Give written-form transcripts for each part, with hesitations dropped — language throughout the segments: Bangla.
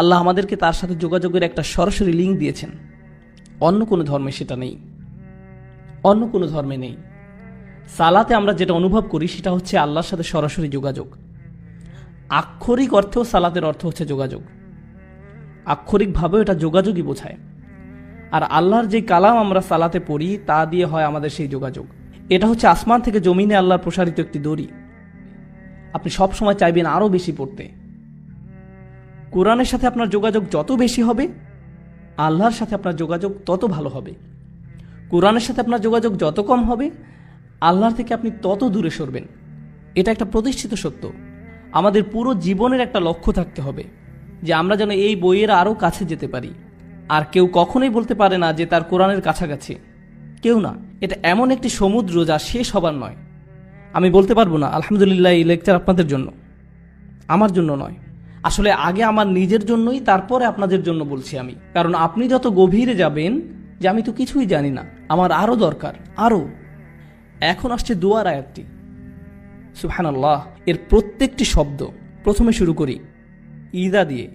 আল্লাহ আমাদেরকে তার সাথে যোগাযোগের একটা সরাসরি লিঙ্ক দিয়েছেন। অন্য কোনো ধর্মে সেটা নেই, অন্য কোনো ধর্মে নেই। সালাতে আমরা যেটা অনুভব করি সেটা হচ্ছে আল্লাহর সাথে সরাসরি যোগাযোগ। আক্ষরিক অর্থেও সালাতের অর্থ হচ্ছে যোগাযোগ, আক্ষরিকভাবেও এটা যোগাযোগই বোঝায়। আর আল্লাহর যে কালাম আমরা সালাতে পড়ি তা দিয়ে হয় আমাদের সেই যোগাযোগ। এটা হচ্ছে আসমান থেকে জমিনে আল্লাহর প্রসারিত একটি দড়ি। আপনি সব সময় চাইবেন আরও বেশি পড়তে। কোরআনের সাথে আপনার যোগাযোগ যত বেশি হবে, আল্লাহর সাথে আপনার যোগাযোগ তত ভালো হবে। কোরআনের সাথে আপনার যোগাযোগ যত কম হবে, আল্লাহর থেকে আপনি তত দূরে সরবেন। এটা একটা প্রতিষ্ঠিত সত্য। আমাদের পুরো জীবনের একটা লক্ষ্য থাকতে হবে যে আমরা যেন এই বইয়ের আরও কাছে যেতে পারি। আর কেউ কখনোই বলতে পারে না যে তার কোরআনের কাছাকাছি, কেউ না। এটা এমন একটি সমুদ্র যা শেষ হবার নয়। আমি বলতে পারবো না আলহামদুলিল্লাহ এই লেকচার আপনাদের জন্য, আমার জন্য নয়। আসলে আগে আমার নিজের জন্যই, তারপরে আপনাদের জন্য বলছি আমি। কারণ আপনি যত গভীরে যাবেন যে আমি তো কিছুই জানি না, আমার আরও দরকার, আরও। এখন আসছে দুয়ার আয়াতটি, সুবহানাল্লাহ। এর প্রত্যেকটি শব্দ, প্রথমে শুরু করি ইদা দিয়ে,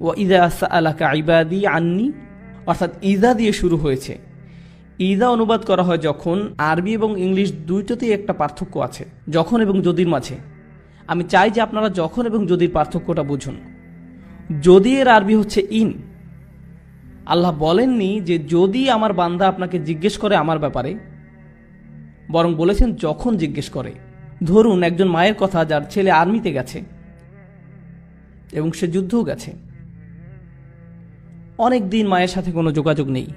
ওয়া ইদা সাআলাকা ইবাদি আন্নি, অর্থাৎ ইদা দিয়ে শুরু হয়েছে। ইদা অনুবাদ করা হয় যখন। আরবি এবং ইংলিশ দুইটাতেই একটা পার্থক্য আছে, যখন এবং যদির মাঝে। আমি চাই যে আপনারা যখন এবং যদির পার্থক্যটা বুঝুন। যদি এর আরবি হচ্ছে ইন। আল্লাহ বলেননি যে যদি আমার বান্দা আপনাকে জিজ্ঞেস করে আমার ব্যাপারে, বরং বলেছেন যখন জিজ্ঞেস করে। ধরুন একজন মায়ের কথা যার ছেলে আর্মিতে গেছে এবং সে যুদ্ধও গেছে, অনেক দিন মায়ের সাথে কোনো যোগাযোগ নেই,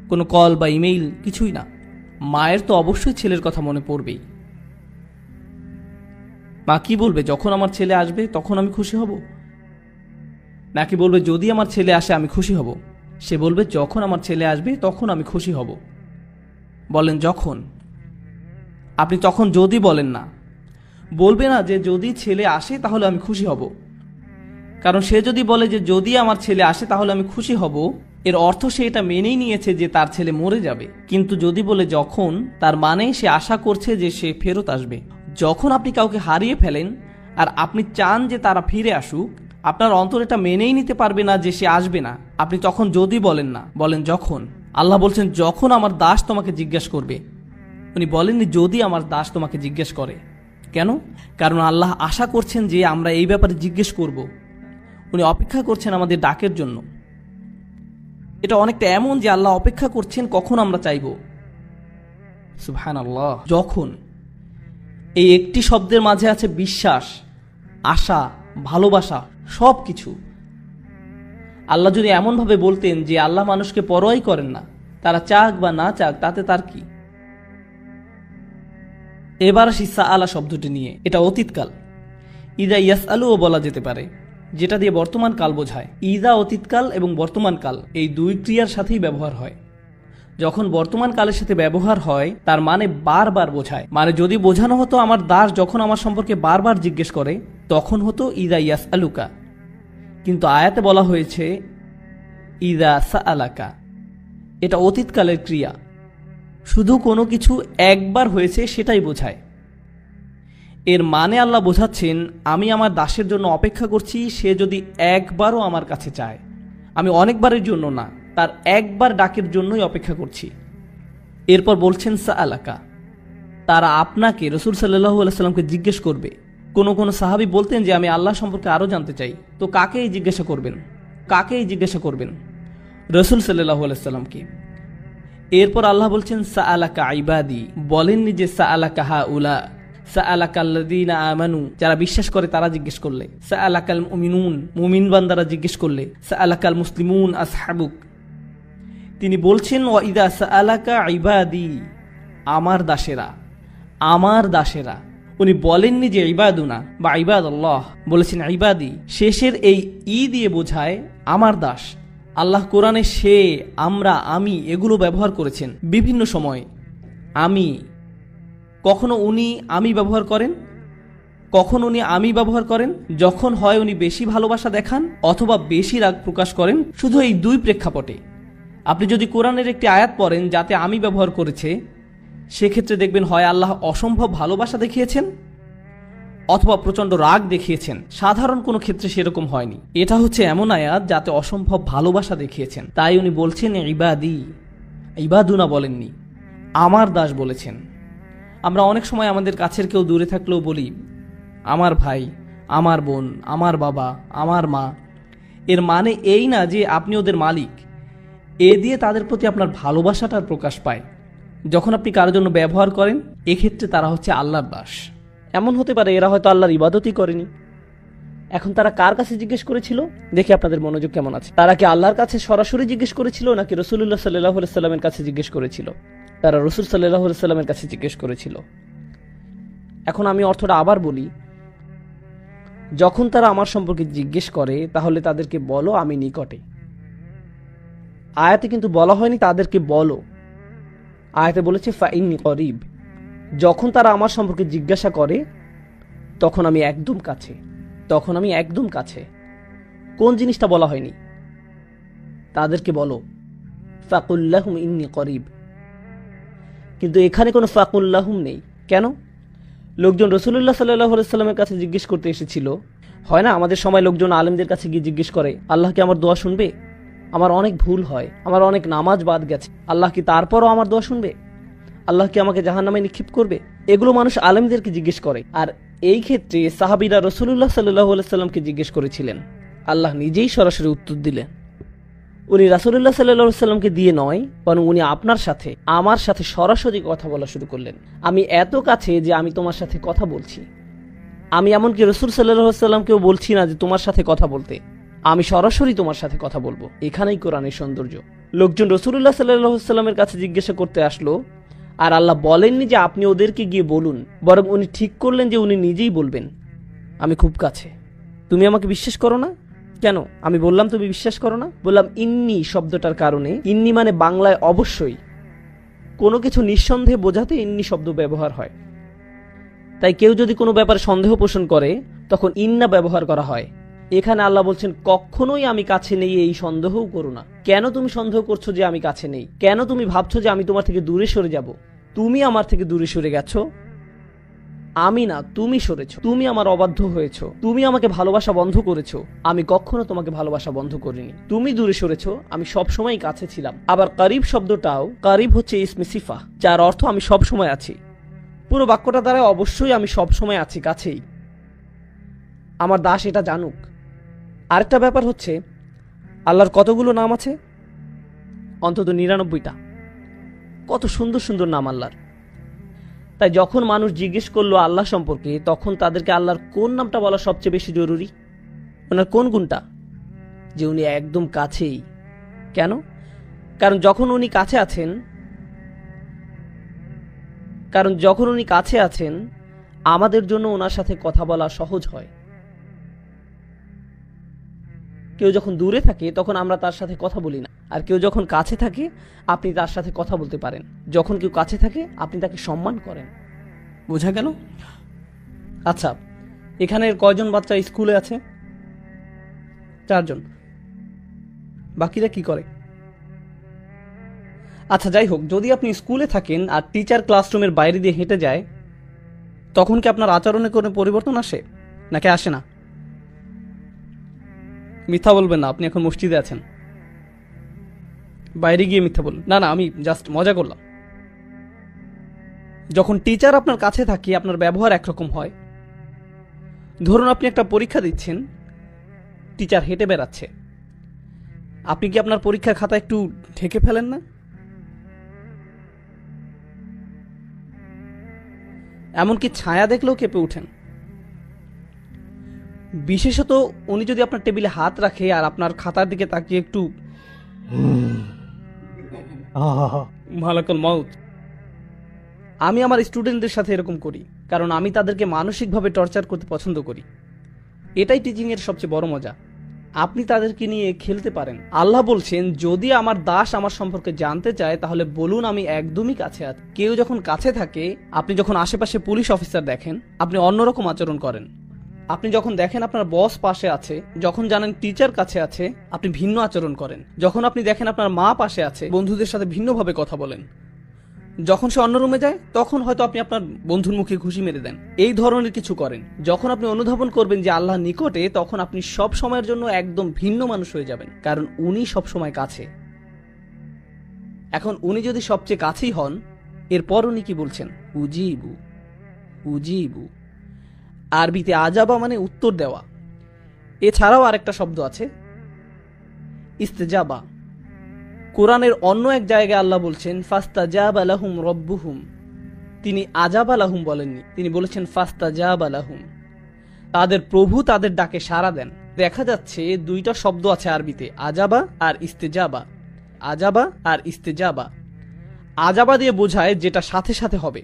কোনো কল বা ইমেইল কিছুই না। মায়ের তো অবশ্যই ছেলের কথা মনে পড়বেই। মা কি বলবে, যখন আমার ছেলে আসবে তখন আমি খুশি হব? নাকি বলবে যদি আমার ছেলে আসে আমি খুশি হব? সে বলবে যখন আমার ছেলে আসবে তখন আমি খুশি হব। বলেন যখন। আপনি তখন যদি বলেন না, বলবে না যে যদি ছেলে আসে তাহলে আমি খুশি হব। কারণ সে যদি বলে যে যদি আমার ছেলে আসে তাহলে আমি খুশি হব, এর অর্থ সে এটা মেনেই নিয়েছে যে তার ছেলে মরে যাবে। কিন্তু যদি বলে যখন, তার মানে সে আশা করছে যে সে ফেরত আসবে। যখন আপনি কাউকে হারিয়ে ফেলেন আর আপনি চান যে তারা ফিরে আসুক, আপনার অন্তর এটা মেনেই নিতে পারবে না যে সে আসবে না। আপনি তখন যদি বলেন না, বলেন যখন। আল্লাহ বলছেন যখন আমার দাস তোমাকে জিজ্ঞেস করবে। উনি বলেননি যদি আমার দাস তোমাকে জিজ্ঞেস করে। কেন? কারণ আল্লাহ আশা করছেন যে আমরা এই ব্যাপারে জিজ্ঞেস করব। উনি অপেক্ষা করছেন আমাদের ডাকের জন্য। এটা অনেকটা এমন যে আল্লাহ অপেক্ষা করছেন কখন আমরা চাইব। সুবহানাল্লাহ। যখন, এই একটি শব্দের মাঝে আছে বিশ্বাস, আশা, ভালোবাসা, সব কিছু। আল্লাহ যদি এমনভাবে বলতেন যে আল্লাহ মানুষকে পরোয়াই করেন না, তারা চাক বা না চাক তাতে তার কি। এবার আসি সাআলা শব্দটি নিয়ে। এটা অতীতকাল। ইদা ইয়াসআলুও বলা যেতে পারে, যেটা দিয়ে বর্তমান কাল বোঝায়। ইদা অতীতকাল এবং বর্তমান কাল এই দুই ক্রিয়ার সাথেই ব্যবহার হয়। যখন বর্তমান কালের সাথে ব্যবহার হয় তার মানে বারবার বোঝায়। মানে যদি বোঝানো হতো আমার দাস যখন আমার সম্পর্কে বারবার জিজ্ঞেস করে তখন হতো ইদা ইয়াসআলুকা। কিন্তু আয়াতে বলা হয়েছে ইদা সাআলাকা। এটা অতীতকালের ক্রিয়া, শুধু কোনো কিছু একবার হয়েছে সেটাই বোঝায়। এর মানে আল্লাহ বোঝাচ্ছেন আমি আমার দাসের জন্য অপেক্ষা করছি, সে যদি একবারও আমার কাছে চায়। আমি অনেকবারের জন্য না, তার একবার ডাকের জন্যই অপেক্ষা করছি। এরপর বলছেন সাআলাকা, তারা আপনাকে, রাসূল সাল্লাল্লাহু আলাইহি সাল্লামকে জিজ্ঞেস করবে। কোন কোন সাহাবী বলতেন যে আমি আল্লাহ সম্পর্কে আরো জানতে চাই। তো কাকেই জিজ্ঞাসা করবেন? কাকেই জিজ্ঞাসা করবেন? রাসূল সাল্লাল্লাহু আলাইহি সাল্লামকে। এরপর আল্লাহ বলছেন সাআলাকা ইবাদি, বলেননি যে সাআলাকা হাউলা, সাআলাকাল্লাযীনা আমানু, যারা বিশ্বাস করে তারা জিজ্ঞেস করলে, সাআলাকাল মুমিনুন, মুমিন বান্দারা জিজ্ঞেস করলে, সাআলাকাল মুসলিমুন আসহাবুক। তিনি বলছেন ওয়া ইদা সাআলাকা ইবাদি, আমার দাসেরা, আমার দাসেরা। উনি বলেননি যে ইবাদুনা বা ইবাদাল্লাহ, বলেছেন ইবাদি। শেষের এই ই দিয়ে বোঝায় আমার দাস। আল্লাহ কোরআনে সে, আমরা, আমি এগুলো ব্যবহার করেছেন বিভিন্ন সময়। আমি, কখনো উনি আমি ব্যবহার করেন, কখন উনি আমি ব্যবহার করেন যখন হয় উনি বেশি ভালোবাসা দেখান অথবা বেশি রাগ প্রকাশ করেন। শুধু এই দুই প্রেক্ষাপটে। আপনি যদি কোরআনের একটি আয়াত পড়েন যাতে আমি ব্যবহার করেছে, সেক্ষেত্রে দেখবেন হয় আল্লাহ অসম্ভব ভালোবাসা দেখিয়েছেন, অথবা প্রচন্ড রাগ দেখিয়েছেন, সাধারণ কোনো ক্ষেত্রে সেরকম হয়নি। এটা হচ্ছে এমন আয়াত যাতে অসম্ভব ভালোবাসা দেখিয়েছেন। তাই উনি বলছেন ইবাদি, ইবাদুনা বলেননি, আমার দাস বলেছেন। আমরা অনেক সময় আমাদের কাছের কেউ দূরে থাকলেও বলি আমার ভাই, আমার বোন, আমার বাবা, আমার মা। এর মানে এই না যে আপনি ওদের মালিক। এ দিয়ে তাদের প্রতি আপনার ভালোবাসাটার প্রকাশ পায়। যখন আপনি কারোর জন্য ব্যবহার করেন, এক্ষেত্রে তারা হচ্ছে আল্লাহর দাস। এমন হতে পারে এরা হয়তো আল্লাহর ইবাদতই করেনি। এখন তারা কার কাছে জিজ্ঞেস করেছিল? দেখি আপনাদের মনোযোগ কেমন আছে। তারা কি আল্লাহর কাছে সরাসরি জিজ্ঞেস করেছিল নাকি রাসূলুল্লাহ সাল্লাল্লাহু আলাইহি সাল্লামের কাছে জিজ্ঞেস করেছিল? তারা রাসূল সাল্লাল্লাহু আলাইহি সাল্লামের কাছে জিজ্ঞেস করেছিল। এখন আমি অর্থটা আবার বলি, যখন তারা আমার সম্পর্কে জিজ্ঞেস করে তাহলে তাদেরকে বলো আমি নিকটে। আয়াতে কিন্তু বলা হয়নি তাদেরকে বলো, আয়াতে বলেছে ফাইন্নী করিব। যখন তারা আমার সম্পর্কে জিজ্ঞাসা করে তখন আমি একদম কাছে, তখন আমি একদম কাছে। কোন জিনিসটা বলা হয়নি? তাদেরকে বলো ফাকুল্লাহুম ইন্নী করিব। কিন্তু এখানে কোনো ফাকুল্লাহুম নেই। কেন? লোকজন রাসূলুল্লাহ সাল্লাল্লাহু আলাইহি সাল্লামের কাছে জিজ্ঞেস করতে এসেছিল। হয় না আমাদের সময় লোকজন আলেমদের কাছে গিয়ে জিজ্ঞেস করে আল্লাহ কি আমার দোয়া শুনবে? আমার অনেক ভুল হয়, আমার অনেক নামাজ বাদ গেছে, আল্লাহ কি তারপরও আমার দোয়া শুনবে? আল্লাহ কি আমাকে জাহান্নামে নিক্ষেপ করবে? এগুলো মানুষ আলেমদেরকে জিজ্ঞেস করে। আর এই ক্ষেত্রে সাহাবীরা রাসূলুল্লাহ সাল্লাল্লাহু আলাইহি সাল্লামকে জিজ্ঞেস করেছিলেন। আল্লাহ নিজেই সরাসরি উত্তর দিলেন। উনি রাসূলুল্লাহ সাল্লাল্লাহু আলাইহি সাল্লামকে দিয়ে নয়, বরং উনি আপনার সাথে, আমার সাথে সরাসরি কথা বলা শুরু করলেন। আমি এত কাছে যে আমি তোমার সাথে কথা বলছি। আমি এমনকি রাসূল সাল্লাল্লাহু আলাইহি সাল্লামকেও বলছি না যে তোমার সাথে কথা বলতে, আমি সরাসরি তোমার সাথে কথা বলবো। এখানেই কোরআনের সৌন্দর্য। লোকজন রাসূলুল্লাহ সাল্লাল্লাহু আলাইহি সাল্লামের কাছে জিজ্ঞাসা করতে আসলো, আর আল্লাহ বলেননি যে আপনি ওদেরকে গিয়ে বলুন, বরং উনি ঠিক করলেন যে উনি নিজেই বলবেন আমি খুব কাছে। তুমি আমাকে বিশ্বাস করো না কেন? আমি বললাম তুমি বিশ্বাস করো না? বললাম ইন্নি শব্দটার কারণে। ইন্নি মানে বাংলায় অবশ্যই, কোনো কিছু নিঃসন্দেহে বোঝাতে ইন্নি শব্দ ব্যবহার হয়। তাই কেউ যদি কোনো ব্যাপারে সন্দেহ পোষণ করে তখন ইন্না ব্যবহার করা হয়। এখানে আল্লাহ বলছেন কখনোই আমি কাছে নেই, এই সন্দেহও করো না। কেন তুমি সন্দেহ করছো যে আমি কাছে নেই? কেন তুমি ভাবছো যে আমি তোমার থেকে দূরে সরে যাব? তুমি আমার থেকে দূরে সরে গেছো, আমি না, তুমি সরেছো। তুমি আমার অবাধ্য হয়েছো, তুমি আমাকে ভালোবাসা বন্ধ করেছো। আমি কখনো তোমাকে ভালোবাসা বন্ধ করিনি। তুমি দূরে সরেছো, আমি সবসময় কাছে ছিলাম। আবার কারিব শব্দটাও, কারিব হচ্ছে ইসমে সিফা, যার অর্থ আমি সব সময় আছি। পুরো বাক্যটা দ্বারা অবশ্যই আমি সব সময় আছি, কাছেই। আমার দাস এটা জানুক। আরেকটা ব্যাপার হচ্ছে আল্লাহর কতগুলো নাম আছে? অন্তত ৯৯টা। কত সুন্দর সুন্দর নাম আল্লাহর। তাই যখন মানুষ জিজ্ঞেস করলো আল্লাহ সম্পর্কে, তখন তাদেরকে আল্লাহর কোন নামটা বলা সবচেয়ে বেশি জরুরি? ওনার কোন গুণটা? যে উনি একদম কাছেই। কেন? কারণ যখন উনি কাছে আছেন আমাদের জন্য ওনার সাথে কথা বলা সহজ হয়। কেউ যখন দূরে থাকে তখন আমরা তার সাথে কথা বলি না, আর কেউ যখন কাছে থাকে আপনি তার সাথে কথা বলতে পারেন। যখন কেউ কাছে থাকে আপনি তাকে সম্মান করেন। বোঝা গেল? আচ্ছা, এখানের কয়জন বাচ্চা স্কুলে আছে? 4 জন। বাকিরা কি করে? আচ্ছা যাই হোক, যদি আপনি স্কুলে থাকেন আর টিচার ক্লাসরুমের বাইরে দিয়ে হেঁটে যায়, তখন কি আপনার আচরণে কোনো পরিবর্তন আসে নাকি আসে না? মিথ্যা বলবেন না, আপনি এখন মসজিদে আছেন। বাইরে গিয়ে মিথ্যা বলুন। না না, আমি জাস্ট মজা করলাম। যখন টিচার আপনার কাছে থাকে আপনার ব্যবহার একরকম হয়। ধরুন আপনি একটা পরীক্ষা দিচ্ছেন, টিচার হেঁটে বেড়াচ্ছে, আপনি কি আপনার পরীক্ষার খাতা একটু ঢেকে ফেলেন না? এমনকি ছায়া দেখলেও কেঁপে উঠেন। বিশেষত উনি যদি আপনার টেবিলে হাত রাখে আর আপনার খাতার দিকে তাকিয়ে একটু মালাকুল মাউত। আমি আমার স্টুডেন্টদের সাথে এরকম করি, কারণ আমি তাদেরকে মানসিকভাবে টর্চার করতে পছন্দ করি। এটাই টিচিং এর সবচেয়ে বড় মজা। আপনি তাদেরকে নিয়ে খেলতে পারেন। আল্লাহ বলছেন যদি আমার দাস আমার সম্পর্কে জানতে চায় তাহলে বলুন আমি একদমই কাছে আছি। কেউ যখন কাছে থাকে, আপনি যখন আশেপাশে পুলিশ অফিসার দেখেন আপনি অন্যরকম আচরণ করেন। আপনি যখন দেখেন আপনার বস পাশে আছে, যখন জানেন টিচার কাছে আছে, আপনি ভিন্ন আচরণ করেন। যখন আপনি দেখেন আপনার মা পাশে আছে, বন্ধুদের সাথে ভিন্নভাবে কথা বলেন। যখন সে অন্য রুমে যায় তখন হয়তো আপনি আপনার বন্ধুর মুখে ঘুষি মেরে দেন, এই ধরনের কিছু করেন। যখন আপনি অনুধাবন করবেন যে আল্লাহ নিকটে, তখন আপনি সব সময়ের জন্য একদম ভিন্ন মানুষ হয়ে যাবেন, কারণ উনি সব সময় কাছে। এখন উনি যদি সবচেয়ে কাছেই হন, এরপর উনি কি বলছেন? উজিবু, উজিবু। আরবিতে আজাবা মানে উত্তর দেওয়া। এছাড়াও আরেকটা শব্দ আছে ইস্তেজাবা। কোরআনের অন্য এক জায়গায় আল্লাহ বলছেন ফাস্তাজাবা লাহুম রব্বুহুম। তিনি আজাবা লাহুম বলেননি, তিনি বলেছেন ফাস্তাজাবা লাহুম। তাদের প্রভু তাদের ডাকে সাড়া দেন। দেখা যাচ্ছে দুইটা শব্দ আছে আরবিতে, আজাবা আর ইস্তেজাবা। আজাবা আর ইস্তেজাবা। আজাবা দিয়ে বোঝায় যেটা সাথে সাথে হবে।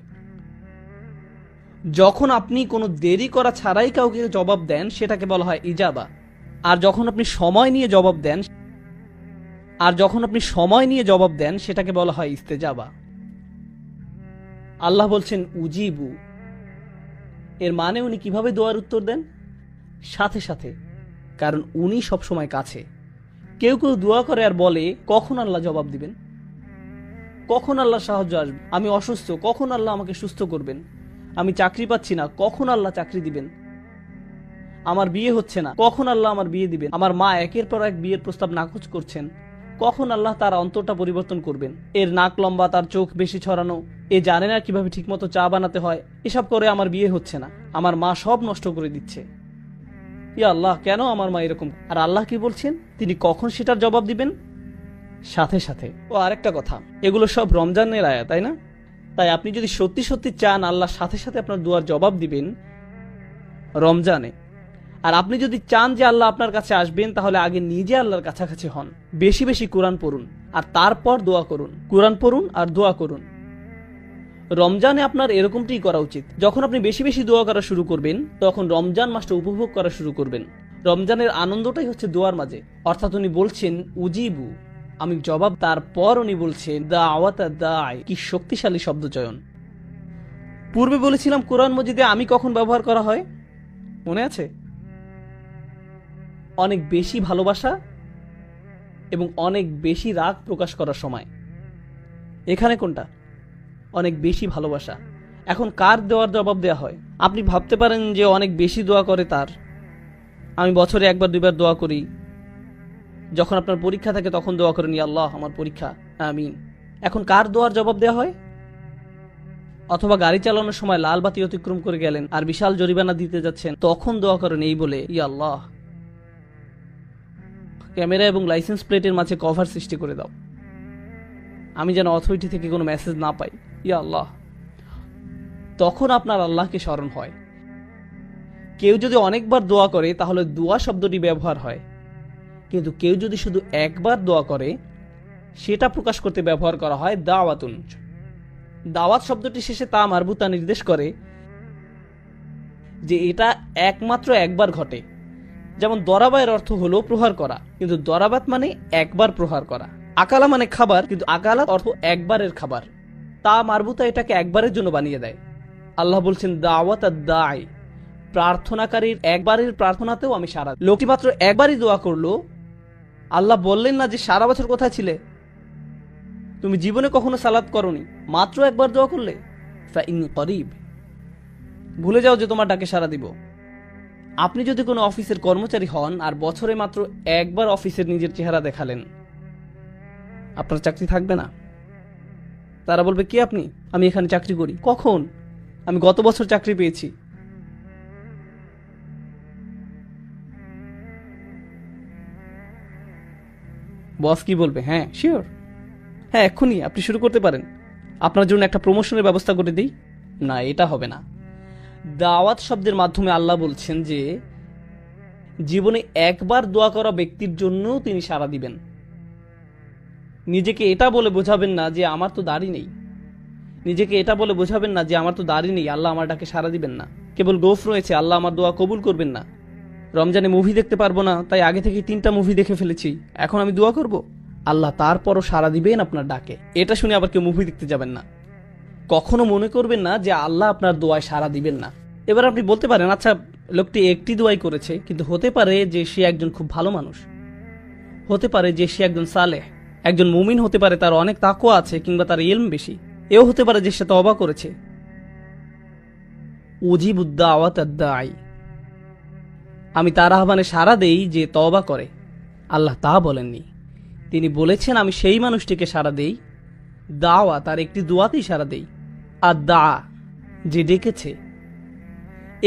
যখন আপনি কোনো দেরি করা ছাড়াই কাউকে জবাব দেন সেটাকে বলা হয় ইজাবা। আর যখন আপনি সময় নিয়ে জবাব দেন সেটাকে বলা হয় ইস্তেজাবা। আল্লাহ বলছেন উজিবু, এর মানে উনি কিভাবে দোয়ার উত্তর দেন? সাথে সাথে, কারণ উনি সবসময় কাছে। কেউ কেউ দোয়া করে আর বলে কখন আল্লাহ জবাব দিবেন, কখন আল্লাহ সাহায্য আসবে, আমি অসুস্থ, কখন আল্লাহ আমাকে সুস্থ করবেন, আমি চাকরি পাচ্ছি না, কখন আল্লাহ চাকরি দিবেন, আমার বিয়ে হচ্ছে না, কখন আল্লাহ আমার বিয়ে দিবেন, আমার মা একের পর এক বিয়ের প্রস্তাব নাকচ করছেন, কখন আল্লাহ তার অন্তরটা পরিবর্তন করবেন, এর নাক লম্বা, তার চোখ বেশি ছড়ানো, এ জানে না কিভাবে ঠিকমতো চা বানাতে হয়, এসব করে আমার বিয়ে হচ্ছে না, আমার মা সব নষ্ট করে দিচ্ছে, ইয়া আল্লাহ কেন আমার মা এরকম। আর আল্লাহ কি বলছেন? তিনি কখন সেটার জবাব দিবেন? সাথে সাথে। ও আরেকটা কথা, এগুলো সব রমজানের আয়াত, তাই না? তাই আপনি যদি সত্যি সত্যি চান আল্লাহ সাথে সাথে আপনার দোয়ার জবাব দিবেন রমজানে, আর আপনি যদি চান যে আল্লাহ আপনার কাছে আসবেন, তাহলে আগে নিজে আল্লাহর কাছাকাছি হন, বেশি বেশি কোরআন পড়ুন আর তারপর দোয়া করুন। কোরআন পড়ুন আর দোয়া করুন। রমজানে আপনার এরকমটাই করা উচিত। যখন আপনি বেশি বেশি দোয়া করা শুরু করবেন, তখন রমজান মাসটা উপভোগ করা শুরু করবেন। রমজানের আনন্দটাই হচ্ছে দোয়ার মাঝে। অর্থাৎ উনি বলছেন উজিবু, আমি জবাব। তারপর উনি বলছেন দাওয়াতা দাই। কি শক্তিশালী শব্দ চয়ন। পূর্বে বলেছিলাম কোরআন মজিদে আমি কখন ব্যবহার করা হয়, মনে আছে? অনেক বেশি ভালোবাসা এবং অনেক বেশি রাগ প্রকাশ করার সময়। এখানে কোনটা? অনেক বেশি ভালোবাসা। এখন কার দেওয়ার জবাব দেওয়া হয়? আপনি ভাবতে পারেন যে অনেক বেশি দোয়া করে তার। আমি বছরে একবার দুইবার দোয়া করি। যখন আপনার পরীক্ষা থাকে তখন দোয়া করেন ইয়া আল্লাহ আমার পরীক্ষা আমিন। এখন কার দোয়ার জবাব দেওয়া হয়? অথবা গাড়ি চালানোর সময় লাল বাতি অতিক্রম করে গেলেন আর বিশাল জরিমানা দিতে যাচ্ছেন, তখন দোয়া করেন এই বলে ইয়া আল্লাহ ক্যামেরা এবং লাইসেন্স প্লেটের মাঝে কভার সৃষ্টি করে দাও, আমি যেন অথরিটি থেকে কোনো মেসেজ না পাই, ইয়া আল্লাহ। তখন আপনার আল্লাহকে স্মরণ হয়। কেউ যদি অনেকবার দোয়া করে তাহলে দোয়া শব্দটি ব্যবহার হয়, কিন্তু কেউ যদি শুধু একবার দোয়া করে সেটা প্রকাশ করতে ব্যবহার করা হয় দাওয়াতুন। দাওয়াত শব্দটি শেষে তা মারবুতা নির্দেশ করে যে এটা একমাত্র একবার ঘটে। যেমন দরাবায়ের অর্থ হলো প্রহার করা, কিন্তু দরাবাত মানে একবার প্রহার করা। আকালা মানে খাবার, কিন্তু আকালা অর্থ একবারের খাবার। তা মারবুতা এটাকে একবারের জন্য বানিয়ে দেয়। আল্লাহ বলছেন দাওয়াত দাই, প্রার্থনাকারীর একবারের প্রার্থনাতেও আমি সাড়া। লোকটি মাত্র একবারই দোয়া করলো, আল্লাহ বললেন না যে সারা বছর কোথায় ছিলে, তুমি জীবনে কখনো সালাত করনি, মাত্র একবার দোয়া করলে ফাইন্নী করিব, ভুলে যাও যে তোমার ডাকে সাড়া দিব। আপনি যদি কোনো অফিসের কর্মচারী হন আর বছরে মাত্র একবার অফিসের নিজের চেহারা দেখালেন, আপনার চাকরি থাকবে না। তারা বলবে কি আপনি? আমি এখানে চাকরি করি। কখন? আমি গত বছর চাকরি পেয়েছি। বস কি বলবে? হ্যাঁ শিওর, হ্যাঁ এক্ষুনি আপনি শুরু করতে পারেন, আপনার জন্য একটা প্রমোশনের ব্যবস্থা করে দিই। না, এটা হবে না। দাওয়াত শব্দের মাধ্যমে আল্লাহ বলছেন যে জীবনে একবার দোয়া করা ব্যক্তির জন্য তিনি সাড়া দিবেন। নিজেকে এটা বলে বোঝাবেন না যে আমার তো দাড়ি নেই, নিজেকে এটা বলে বোঝাবেন না যে আমার তো দাড়ি নেই, আল্লাহ আমার ডাকে সাড়া দিবেন না। কেবল গোফ রয়েছে, আল্লাহ আমার দোয়া কবুল করবেন না। রমজানে মুভি দেখতে পারবো না, তাই আগে থেকে 3টা মুভি দেখে ফেলেছি, এখন আমি দোয়া করব। আল্লাহ তারপরও সাড়া দিবেন আপনার ডাকে। এটা শুনে আবার কেউ মুভি দেখতে যাবেন না। কখনো মনে করবেন না যে আল্লাহ আপনার দোয়ায় সাড়া দিবেন না। এবার আপনি বলতে পারেন আচ্ছা লোকটি একটি দোয়াই করেছে, কিন্তু হতে পারে যে সে একজন খুব ভালো মানুষ, হতে পারে যে সে একজন সালেহ, একজন মুমিন হতে পারে, তার অনেক তাকওয়া আছে, কিংবা তার ইলম বেশি। এও হতে পারে যে সে তওবা করেছে। উজিবুদ দাওয়াতাদ দাঈ, আমি তার আহ্বানে সাড়া দেই যে তওবা করে। আল্লাহ তা বলেননি, তিনি বলেছেন আমি সেই মানুষটিকে সাড়া দেই, দাওয়া তার একটি দোয়াতেই সাড়া দেই। আর দা, যে ডেকেছে।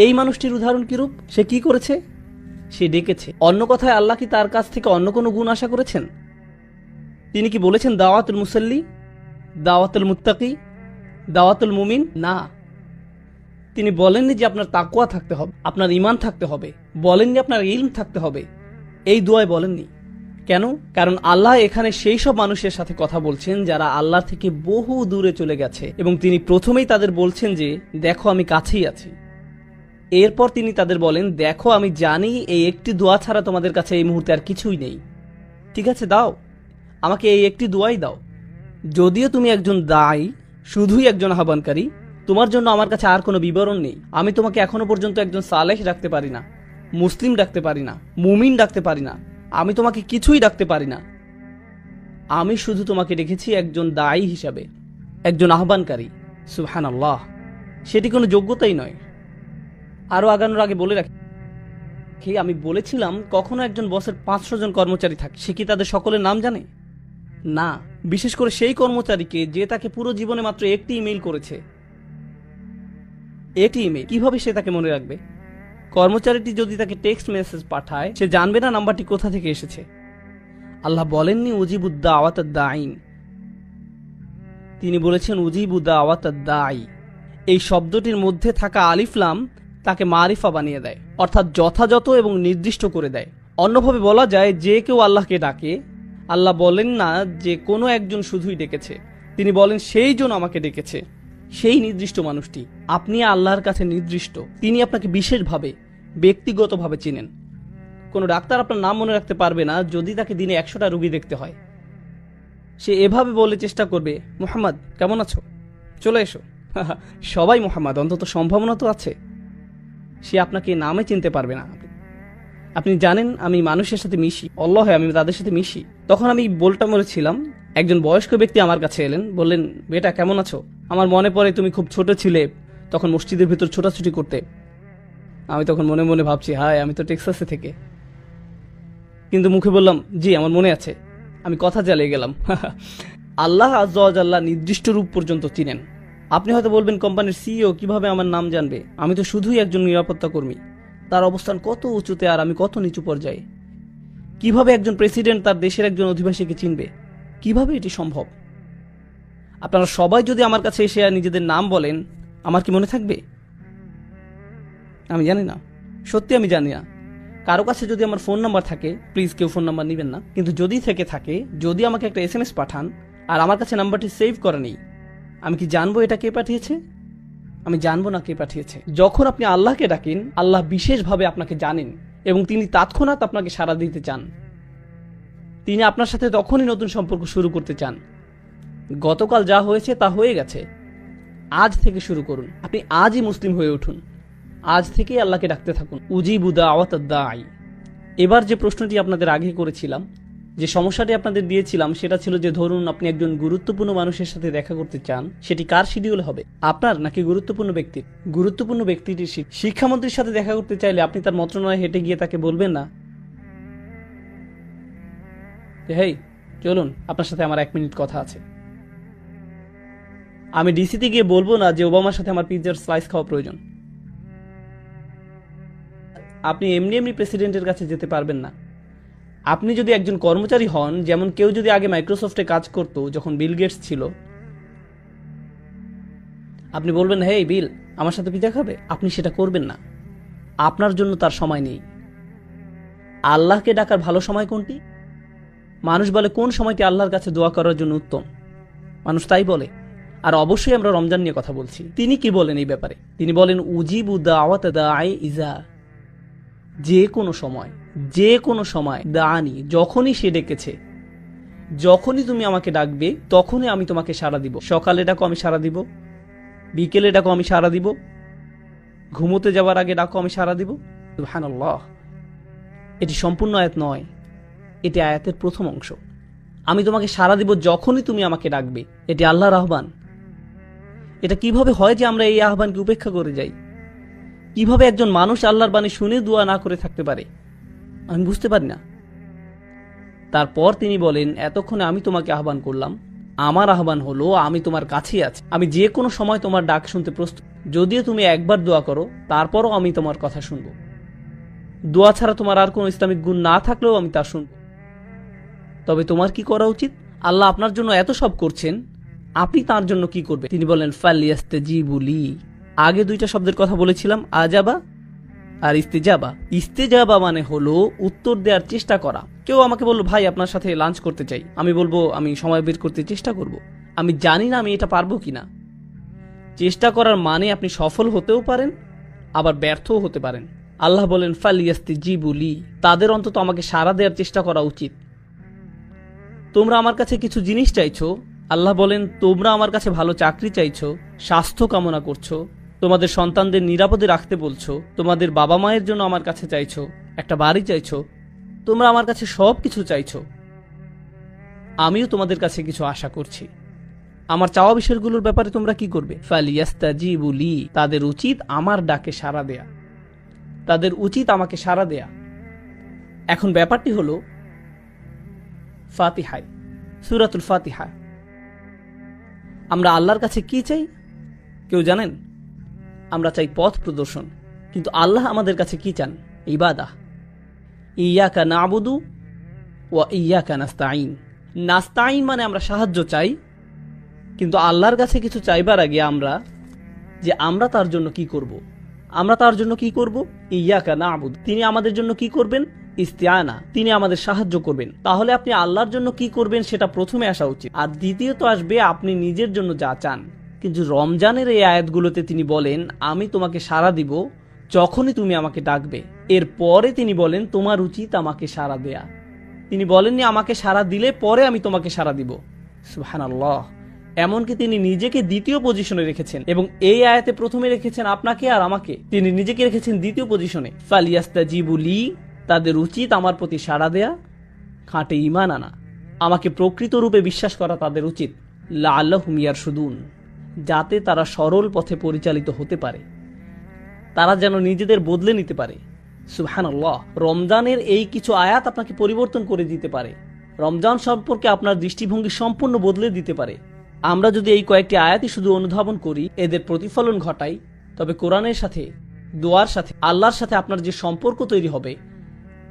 এই মানুষটির উদাহরণ কিরূপ? সে কি করেছে? সে ডেকেছে। অন্য কথায় আল্লাহ কি তার কাছ থেকে অন্য কোনো গুণ আশা করেছেন? তিনি কি বলেছেন দাওয়াতুল মুসাল্লি, দাওয়াতুল মুত্তাকি, দাওয়াতুল মুমিন? না, তিনি বলেননি যে আপনার তাকওয়া থাকতে হবে, আপনার ঈমান থাকতে হবে, বলেননি আপনার ইলম থাকতে হবে। এই দোয়ায় বলেননি। কেন? কারণ আল্লাহ এখানে সেই সব মানুষের সাথে কথা বলছেন যারা আল্লাহ থেকে বহু দূরে চলে গেছে, এবং তিনি প্রথমেই তাদের বলছেন যে দেখো আমি কাছেই আছি। এরপর তিনি তাদের বলেন দেখো আমি জানি এই একটি দোয়া ছাড়া তোমাদের কাছে এই মুহূর্তে আর কিছুই নেই। ঠিক আছে, দাও আমাকে এই একটি দোয়াই দাও। যদিও তুমি একজন দাঈ, শুধুই একজন আহ্বানকারী, তোমার জন্য আমার কাছে আর কোনো বিবরণ নেই। আমি তোমাকে এখনো পর্যন্ত একজন সালেহ ডাকতে পারি না, মুসলিম ডাকতে পারি না, মুমিন ডাকতে পারি না, আমি তোমাকে কিছুই ডাকতে পারি না। আমি শুধু তোমাকে ডেকেছি একজন দাঈ হিসাবে, একজন আহ্বানকারী। সুবহানাল্লাহ, সেটি কোনো যোগ্যতাই নয়। আরো আগানোর আগে বলে রাখি, আমি বলেছিলাম কখনো একজন বসের 500 জন কর্মচারী থাকে, সে কি তাদের সকলের নাম জানে? না, বিশেষ করে সেই কর্মচারীকে যে তাকে পুরো জীবনে মাত্র একটি ইমেইল করেছে। একটি ইমেইল কিভাবে সে তাকে মনে রাখবে? কর্মচারীটি যদি তাকে টেক্সট মেসেজ পাঠায়, সে জানবে না নাম্বারটি কোথা থেকে এসেছে। আল্লাহ বলেননি উজিবুদ দাওয়াতাদ দাঈন, তিনি বলেছেন উজিবুদ দাওয়াতাদ দাঈ। এই শব্দটির মধ্যে থাকা আলিফ লাম তাকে মারিফা বানিয়ে দেয়, অর্থাৎ যথাযথ এবং নির্দিষ্ট করে দেয়। অন্যভাবে বলা যায়, যে কেউ আল্লাহকে ডাকে, আল্লাহ বলেন না যে কোনো একজন শুধুই ডেকেছে, তিনি বলেন সেই জন আমাকে ডেকেছে, সেই নির্দিষ্ট মানুষটি। আপনি আল্লাহর কাছে নির্দিষ্ট, তিনি আপনাকে বিশেষভাবে ব্যক্তিগতভাবে চিনেন। কোনো ডাক্তার আপনার নাম মনে রাখতে পারবে না যদি তাকে দিনে 100টা রোগী দেখতে হয়। সে এভাবে বলে চেষ্টা করবে, মুহাম্মদ কেমন আছো, চলে এসো। সবাই মুহাম্মদ, অন্তত সম্ভাবনা তো আছে। সে আপনাকে নামে চিনতে পারবে না। আপনি জানেন আমি মানুষের সাথে মিশি, আল্লাহ আমি তাদের সাথে মিশি। তখন আমি বলটা মরেছিলাম, একজন বয়স্ক ব্যক্তি আমার কাছে এলেন, বললেন বেটা কেমন আছো? আমার মনে পড়ে তুমি খুব ছোট ছিলে, তখন মসজিদের ভিতর ছোটাছুটি করতে। আমি তখন মনে মনে ভাবছি, হায় আমি তো টেক্সাসে থেকে, কিন্তু মুখে বললাম জি আমার মনে আছে। আমি কথা চালিয়ে গেলাম। আল্লাহ আজ্জা ওয়া জাল্লা নির্দিষ্ট রূপ পর্যন্ত চিনেন। আপনি হয়তো বলবেন কোম্পানির সিইও কিভাবে আমার নাম জানবে? আমি তো শুধুই একজন নিরাপত্তা কর্মী, তার অবস্থান কত উঁচুতে আর আমি কত নিচু পর্যায়ে। কিভাবে একজন প্রেসিডেন্ট তার দেশের একজন অধিবাসীকে চিনবে? কিভাবে এটি সম্ভব? আপনারা সবাই যদি আমার কাছে এসে নিজেদের নাম বলেন, আমার কি মনে থাকবে? আমি জানি না, সত্যি আমি জানি না। কারো কাছে যদি আমার ফোন নাম্বার থাকে, প্লিজ কেউ ফোন নাম্বার নেবেন না, কিন্তু যদি থেকে থাকে, যদি আমাকে একটা SMS পাঠান আর আমার কাছে নাম্বারটি সেভ করা নেই, আমি কি জানবো এটা কে পাঠিয়েছে? আমি জানবো না কে পাঠিয়েছে। যখন আপনি আল্লাহকে ডাকেন, আল্লাহ বিশেষভাবে আপনাকে জানেন এবং তিনি তৎক্ষণাৎ আপনাকে সাড়া দিতে চান। তিনি আপনার সাথে তখনই নতুন সম্পর্ক শুরু করতে চান। গতকাল যা হয়েছে তা হয়ে গেছে, আজ থেকে শুরু করুন। আপনি আজই মুসলিম হয়ে উঠুন, আজ থেকেই আল্লাহকে ডাকতে থাকুন। উজিবু দাওয়াতাদ দাঈ। এবার যে প্রশ্নটি আপনাদের আগে করেছিলাম, যে সমস্যাটি আপনাদের দিয়েছিলাম, সেটা ছিল যে ধরুন আপনি একজন গুরুত্বপূর্ণ মানুষের সাথে দেখা করতে চান, সেটি কার শিডিউল হবে, আপনার নাকি গুরুত্বপূর্ণ ব্যক্তির? গুরুত্বপূর্ণ ব্যক্তিটির শিক্ষামন্ত্রীর সাথে দেখা করতে চাইলে আপনি তার মন্ত্রণালয়ে হেঁটে গিয়ে তাকে বলবেন না হেই চলুন আপনার সাথে আমার 1 মিনিট কথা আছে। আমি ডিসিতে গিয়ে বলবো না যে ওবামার সাথে আমার পিৎজার স্লাইস খাওয়া প্রয়োজন। আপনি এমনি এমনি প্রেসিডেন্টের কাছে যেতে পারবেন না। আপনি যদি একজন কর্মচারী হন, যেমন কেউ যদি আগে মাইক্রোসফটে কাজ করতো যখন বিল গেটস ছিল, আপনি বলবেন হেই বিল আমার সাথে পিৎজা খাবে? আপনি সেটা করবেন না, আপনার জন্য তার সময় নেই। আল্লাহকে ডাকার ভালো সময় কোনটি? মানুষ বলে কোন সময়টি আল্লাহর কাছে দোয়া করার জন্য উত্তম, মানুষ তাই বলে। আর অবশ্যই আমরা রমজান নিয়ে কথা বলছি। তিনি কি বলেন এই ব্যাপারে? তিনি বলেন উজিবু দাওয়াতা দাঈ ইজা, যে কোনো সময়, যে কোনো সময়, দাআনি যখনই সে ডেকেছে, যখনই তুমি আমাকে ডাকবে তখনই আমি তোমাকে সাড়া দিব। সকালে ডাকো আমি সাড়া দিব, বিকেলে ডাকো আমি সাড়া দিব, ঘুমোতে যাওয়ার আগে ডাকো আমি সাড়া দিব। সুবহানাল্লাহ, এটি সম্পূর্ণ আয়াত নয়, এটি আয়াতের প্রথম অংশ। আমি তোমাকে সাড়া দিব যখনই তুমি আমাকে ডাকবে, এটি আল্লাহর আহ্বান। এটা কিভাবে হয় যে আমরা এই আহ্বানকে উপেক্ষা করে যাই? কিভাবে একজন মানুষ আল্লাহর বাণী শুনে দোয়া না করে থাকতে পারে? আমি বুঝতে পারি না। তারপর তিনি বলেন, এতক্ষণে আমি তোমাকে আহ্বান করলাম, আমার আহ্বান হলো আমি তোমার কাছেই আছি, আমি যে কোনো সময় তোমার ডাক শুনতে প্রস্তুত। যদিও তুমি একবার দোয়া করো, তারপরও আমি তোমার কথা শুনবো। দোয়া ছাড়া তোমার আর কোনো ইসলামিক গুণ না থাকলেও আমি তা শুনব। তবে তোমার কি করা উচিত? আল্লাহ আপনার জন্য এত সব করছেন, আপনি তার জন্য কি করবে? তিনি বলেন ফালিয়াস্তাজিবু লি। আগে দুইটা শব্দের কথা বলেছিলাম, আজাবা আর ইস্তেজাবা। ইস্তেজাবা মানে হলো উত্তর দেওয়ার চেষ্টা করা। কেউ আমাকে বললো, ভাই আপনার সাথে লাঞ্চ করতে চাই, আমি বলবো আমি সময় বের করতে চেষ্টা করব। আমি জানি না আমি এটা পারবো কিনা। চেষ্টা করার মানে আপনি সফল হতেও পারেন, আবার ব্যর্থও হতে পারেন। আল্লাহ বলেন ফালিয়াস্তাজিবু লি, তাদের অন্তত আমাকে সাড়া দেওয়ার চেষ্টা করা উচিত। তোমরা আমার কাছে কিছু জিনিস চাইছো, আল্লাহ বলেন তোমরা আমার কাছে ভালো চাকরি চাইছো, স্বাস্থ্য কামনা করছো, তোমাদের সন্তানদের নিরাপদে রাখতে বলছো, তোমাদের বাবা মায়ের জন্য আমার কাছে চাইছো, একটা বাড়ি চাইছো, তোমরা আমার কাছে সব কিছু চাইছো। আমিও তোমাদের কাছে কিছু আশা করছি। আমার চাওয়া বিষয়গুলোর ব্যাপারে তোমরা কি করবে? ফালিয়াস্তাজিবু লি, তাদের উচিত আমার ডাকে সাড়া দেয়া, তাদের উচিত আমাকে সাড়া দেয়া। এখন ব্যাপারটি হলো ফাতিহায়, সূরাতুল ফাতিহা, আমরা আল্লাহর কাছে কি চাই কেউ জানেন? আমরা চাই পথ প্রদর্শন, কিন্তু আল্লাহ আমাদের কাছে কি চান? ইবাদাহ। ইয়াকা নাবুদু ওয়া ইয়াকা নাস্তাইন। নাস্তাইন মানে আমরা সাহায্য চাই, কিন্তু আল্লাহর কাছে কিছু চাইবার আগে আমরা তার জন্য কি করব? আমরা তার জন্য কি করব? ইয়াকা নাবুদ, তিনি আমাদের জন্য কি করবেন? ইস্তিআনা, তিনি আমাদের সাহায্য করবেন। তাহলে আপনি আল্লাহর জন্য কি করবেন সেটা প্রথমে আসা উচিত, আর দ্বিতীয়ত আসবে আপনি নিজের জন্য যা চান। কিন্তু রমজানের এই আয়াতগুলোতে তিনি বলেন আমি তোমাকে সাড়া দিব যখনই তুমি আমাকে ডাকবে। এরপরে তিনি বলেন তোমার উচিত আমাকে সাড়া দেয়া। তিনি বলেননি আমাকে সাড়া দিলে পরে আমি তোমাকে সাড়া দিব। সুবহানাল্লাহ। এমনকি তিনি নিজেকে দ্বিতীয় পজিশনে রেখেছেন, এবং এই আয়াতে প্রথমে রেখেছেন আপনাকে আর আমাকে, তিনি নিজেকে রেখেছেন দ্বিতীয় পজিশনে। ফালিয়াস্তাজিবু লি, তাদের উচিত আমার প্রতি সাড়া দেয়া, খাঁটে ঈমান আনা, আমাকে প্রকৃত রূপে বিশ্বাস করা তাদের উচিত। লাআল্লাহুম ইয়ারশুদুন, যাতে তারা সরল পথে পরিচালিত হতে পারে, তারা যেন নিজেদের বদলে নিতে পারে। সুবহানাল্লাহ। রমজানের এই কিছু আয়াত আপনাকে পরিবর্তন করে দিতে পারে, রমজান সম্পর্কে আপনার দৃষ্টিভঙ্গি সম্পূর্ণ বদলে দিতে পারে। আমরা যদি এই কয়েকটি আয়াতই শুধু অনুধাবন করি, এদের প্রতিফলন ঘটাই, তবে কোরআনের সাথে, দোয়ার সাথে, আল্লাহর সাথে আপনার যে সম্পর্ক তৈরি হবে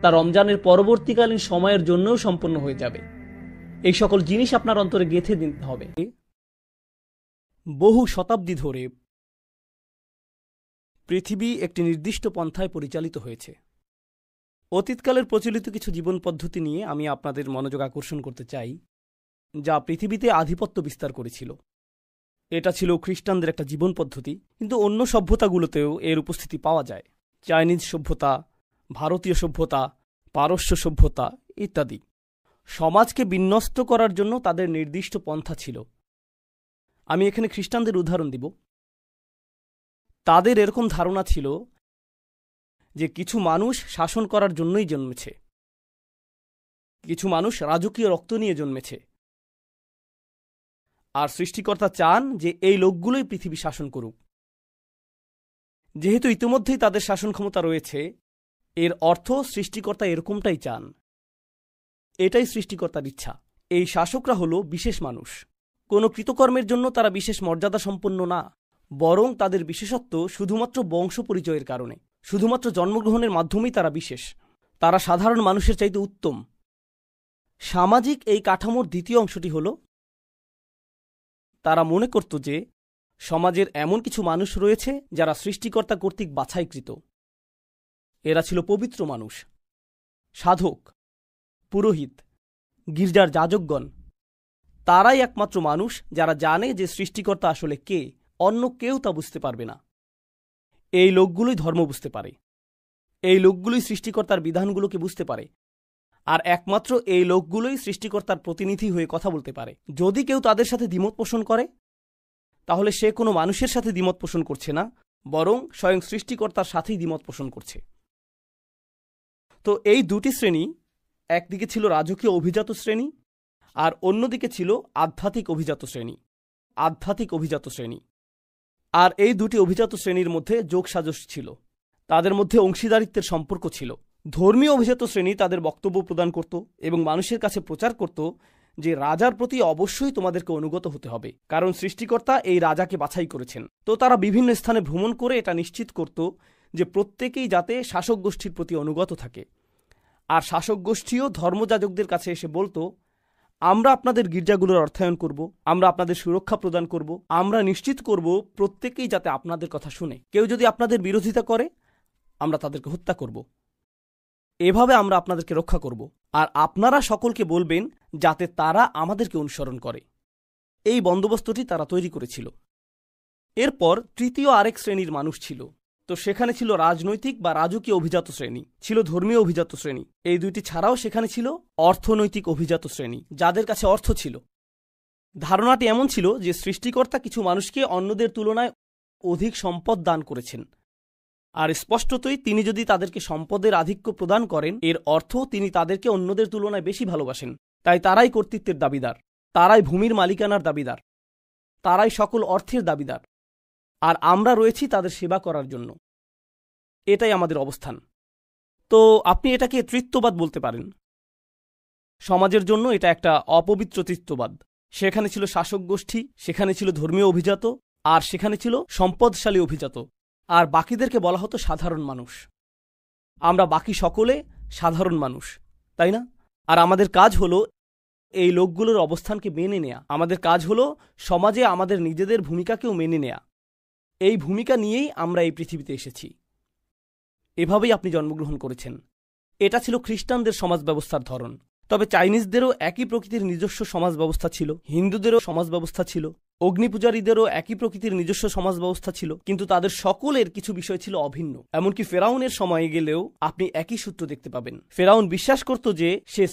তা রমজানের পরবর্তীকালীন সময়ের জন্যও সম্পন্ন হয়ে যাবে। এই সকল জিনিস আপনার অন্তরে গেঁথে দিতে হবে। বহু শতাব্দী ধরে পৃথিবী একটি নির্দিষ্ট পন্থায় পরিচালিত হয়েছে। অতীতকালের প্রচলিত কিছু জীবন পদ্ধতি নিয়ে আমি আপনাদের মনোযোগ আকর্ষণ করতে চাই, যা পৃথিবীতে আধিপত্য বিস্তার করেছিল। এটা ছিল খ্রিস্টানদের একটা জীবন পদ্ধতি, কিন্তু অন্য সভ্যতাগুলোতেও এর উপস্থিতি পাওয়া যায়। চাইনিজ সভ্যতা, ভারতীয় সভ্যতা, পারস্য সভ্যতা ইত্যাদি। সমাজকে বিন্যস্ত করার জন্য তাদের নির্দিষ্ট পন্থা ছিল। আমি এখানে খ্রিস্টানদের উদাহরণ দিব। তাদের এরকম ধারণা ছিল যে কিছু মানুষ শাসন করার জন্যই জন্মেছে, কিছু মানুষ রাজকীয় রক্ত নিয়ে জন্মেছে, আর সৃষ্টিকর্তা চান যে এই লোকগুলোই পৃথিবী শাসন করুক। যেহেতু ইতিমধ্যেই তাদের শাসন ক্ষমতা রয়েছে, এর অর্থ সৃষ্টিকর্তা এরকমটাই চান। এটাই সৃষ্টিকর্তার ইচ্ছা। এই শাসকরা হলো বিশেষ মানুষ। কোনো কৃতকর্মের জন্য তারা বিশেষ মর্যাদা সম্পন্ন না, বরং তাদের বিশেষত্ব শুধুমাত্র বংশ পরিচয়ের কারণে। শুধুমাত্র জন্মগ্রহণের মাধ্যমেই তারা বিশেষ। তারা সাধারণ মানুষের চাইতে উত্তম। সামাজিক এই কাঠামোর দ্বিতীয় অংশটি হল, তারা মনে করত যে সমাজের এমন কিছু মানুষ রয়েছে যারা সৃষ্টিকর্তা কর্তৃক বাছাইকৃত। এরা ছিল পবিত্র মানুষ, সাধক, পুরোহিত, গির্জার যাজকগণ। তারাই একমাত্র মানুষ যারা জানে যে সৃষ্টিকর্তা আসলে কে, অন্য কেউ তা বুঝতে পারবে না। এই লোকগুলোই ধর্ম বুঝতে পারে, এই লোকগুলোই সৃষ্টিকর্তার বিধানগুলোকে বুঝতে পারে, আর একমাত্র এই লোকগুলোই সৃষ্টিকর্তার প্রতিনিধি হয়ে কথা বলতে পারে। যদি কেউ তাদের সাথে দ্বিমত পোষণ করে, তাহলে সে কোনো মানুষের সাথে দ্বিমত পোষণ করছে না, বরং স্বয়ং সৃষ্টিকর্তার সাথেই দ্বিমত পোষণ করছে। তো এই দুটি শ্রেণী, একদিকে ছিল রাজকীয় অভিজাত শ্রেণী, আর অন্যদিকে ছিল আধ্যাত্মিক অভিজাত শ্রেণী। আধ্যাত্মিক অভিজাত শ্রেণী আর এই দুটি অভিজাত শ্রেণীর মধ্যে যোগসাজশ ছিল, তাদের মধ্যে অংশীদারিত্বের সম্পর্ক ছিল। ধর্মীয় অভিজাত শ্রেণী তাদের বক্তব্য প্রদান করত এবং মানুষের কাছে প্রচার করত যে রাজার প্রতি অবশ্যই তোমাদেরকে অনুগত হতে হবে, কারণ সৃষ্টিকর্তা এই রাজাকে বাছাই করেছেন। তো তারা বিভিন্ন স্থানে ভ্রমণ করে এটা নিশ্চিত করত যে প্রত্যেকেই যাতে শাসক গোষ্ঠীর প্রতি অনুগত থাকে। আর শাসক গোষ্ঠীও ধর্মযাজকদের কাছে এসে বলতো, আমরা আপনাদের গির্জাগুলোর অর্থায়ন করব, আমরা আপনাদের সুরক্ষা প্রদান করব, আমরা নিশ্চিত করব প্রত্যেকেই যাতে আপনাদের কথা শুনে। কেউ যদি আপনাদের বিরোধিতা করে আমরা তাদেরকে হত্যা করব। এভাবে আমরা আপনাদেরকে রক্ষা করব, আর আপনারা সকলকে বলবেন যাতে তারা আমাদেরকে অনুসরণ করে। এই বন্দোবস্তটি তারা তৈরি করেছিল। এরপর তৃতীয় আরেক শ্রেণীর মানুষ ছিল। তো সেখানে ছিল রাজনৈতিক বা রাজকীয় অভিজাত শ্রেণী, ছিল ধর্মীয় অভিজাত শ্রেণী। এই দুইটি ছাড়াও সেখানে ছিল অর্থনৈতিক অভিজাত শ্রেণী, যাদের কাছে অর্থ ছিল। ধারণাটি এমন ছিল যে সৃষ্টিকর্তা কিছু মানুষকে অন্যদের তুলনায় অধিক সম্পদ দান করেছেন, আর স্পষ্টতই তিনি যদি তাদেরকে সম্পদের আধিক্য প্রদান করেন এর অর্থ তিনি তাদেরকে অন্যদের তুলনায় বেশি ভালোবাসেন। তাই তারাই কর্তৃত্বের দাবিদার, তারাই ভূমির মালিকানার দাবিদার, তারাই সকল অর্থের দাবিদার, আর আমরা রয়েছি তাদের সেবা করার জন্য। এটাই আমাদের অবস্থান। তো আপনি এটাকে তৃত্ববাদ বলতে পারেন। সমাজের জন্য এটা একটা অপবিত্র তৃত্ববাদ। সেখানে ছিল শাসক গোষ্ঠী, সেখানে ছিল ধর্মীয় অভিজাত, আর সেখানে ছিল সম্পদশালী অভিজাত, আর বাকিদেরকে বলা হতো সাধারণ মানুষ। আমরা বাকি সকলে সাধারণ মানুষ, তাই না? আর আমাদের কাজ হলো এই লোকগুলোর অবস্থানকে মেনে নেয়া। আমাদের কাজ হলো সমাজে আমাদের নিজেদের ভূমিকাকেও মেনে নেয়া। এই ভূমিকা নিয়েই আমরা এই পৃথিবীতে এসেছি। এভাবেই আপনি জন্মগ্রহণ করেছেন। এটা ছিল খ্রিস্টানদের সমাজ ব্যবস্থার ধরন। তবে চাইনিজদেরও একই প্রকৃতির নিজস্ব সমাজ ব্যবস্থা ছিল, হিন্দুদেরও সমাজ ব্যবস্থা ছিল, অগ্নিপূজারীদেরও একই প্রকৃতির নিজস্ব সমাজ ব্যবস্থা ছিল, কিন্তু তাদের সকলের কিছু বিষয় ছিল অভিন্ন। এমনকি ফেরাউনের সময়ে গেলেও আপনি একই সূত্র দেখতে পাবেন। ফেরাউন বিশ্বাস করত যে সে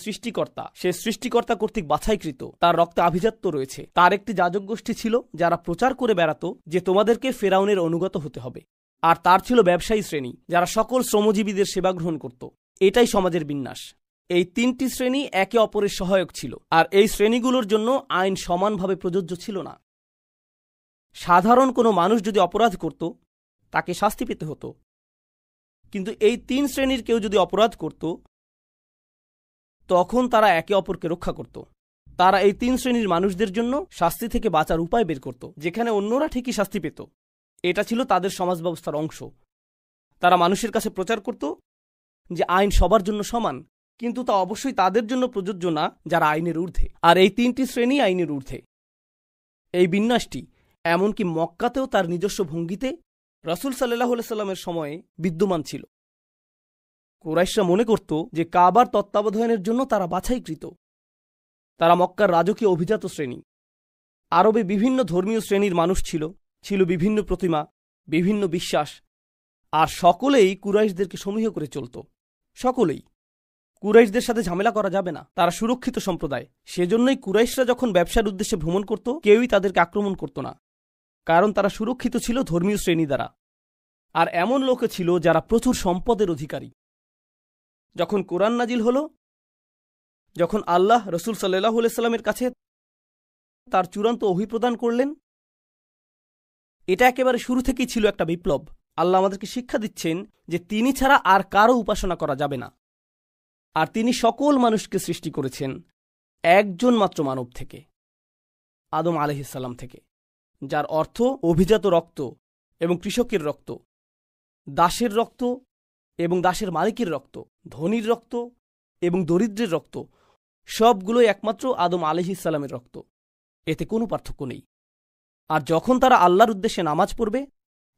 সৃষ্টিকর্তা কর্তৃক বাছাইকৃত, তার রক্তে আভিজাত্য রয়েছে। তার একটি যাজক গোষ্ঠী ছিল যারা প্রচার করে বেড়াতো যে তোমাদেরকে ফেরাউনের অনুগত হতে হবে। আর তার ছিল ব্যবসায়ী শ্রেণী যারা সকল শ্রমজীবীদের সেবা গ্রহণ করত। এটাই সমাজের বিন্যাস। এই তিনটি শ্রেণী একে অপরের সহায়ক ছিল, আর এই শ্রেণীগুলোর জন্য আইন সমানভাবে প্রযোজ্য ছিল না। সাধারণ কোনো মানুষ যদি অপরাধ করত তাকে শাস্তি পেতে হতো, কিন্তু এই তিন শ্রেণীর কেউ যদি অপরাধ করত তখন তারা একে অপরকে রক্ষা করত। তারা এই তিন শ্রেণীর মানুষদের জন্য শাস্তি থেকে বাঁচার উপায় বের করত, যেখানে অন্যরা ঠিকই শাস্তি পেত। এটা ছিল তাদের সমাজ ব্যবস্থার অংশ। তারা মানুষের কাছে প্রচার করত যে আইন সবার জন্য সমান, কিন্তু তা অবশ্যই তাদের জন্য প্রযোজ্য না যারা আইনের ঊর্ধ্বে। আর এই তিনটি শ্রেণী আইনের ঊর্ধ্বে। এই বিন্যাসটি এমনকি মক্কাতেও তার নিজস্ব ভঙ্গিতে রাসূল সাল্লাল্লাহু আলাইহি সাল্লামের সময়ে বিদ্যমান ছিল। কুরাইশরা মনে করত যে কাবার তত্ত্বাবধানের জন্য তারা বাছাইকৃত। তারা মক্কার রাজকীয় অভিজাত শ্রেণী। আরবে বিভিন্ন ধর্মীয় শ্রেণীর মানুষ ছিল, ছিল বিভিন্ন প্রতিমা, বিভিন্ন বিশ্বাস, আর সকলেই কুরাইশদেরকে সমীহ করে চলত। সকলেই। কুরাইশদের সাথে ঝামেলা করা যাবে না, তারা সুরক্ষিত সম্প্রদায়। সেজন্যই কুরাইশরা যখন ব্যবসার উদ্দেশ্যে ভ্রমণ করত কেউই তাদেরকে আক্রমণ করত না, কারণ তারা সুরক্ষিত ছিল ধর্মীয় শ্রেণী দ্বারা। আর এমন লোকে ছিল যারা প্রচুর সম্পদের অধিকারী। যখন কোরআন নাজিল হল, যখন আল্লাহ রাসূল সাল্লাল্লাহু আলাইহি সাল্লামের কাছে তার চূড়ান্ত ওহী প্রদান করলেন, এটা একেবারে শুরু থেকেই ছিল একটা বিপ্লব। আল্লাহ আমাদেরকে শিক্ষা দিচ্ছেন যে তিনি ছাড়া আর কারো উপাসনা করা যাবে না, আর তিনি সকল মানুষকে সৃষ্টি করেছেন একজন মাত্র মানব থেকে, আদম আলাইহিস সালাম থেকে, যার অর্থ অভিজাত রক্ত এবং কৃষকের রক্ত, দাসের রক্ত এবং দাসের মালিকের রক্ত, ধনীর রক্ত এবং দরিদ্রের রক্ত, সবগুলোই একমাত্র আদম আলাইহিস সালামের রক্ত। এতে কোনো পার্থক্য নেই। আর যখন তারা আল্লাহর উদ্দেশ্যে নামাজ পড়বে,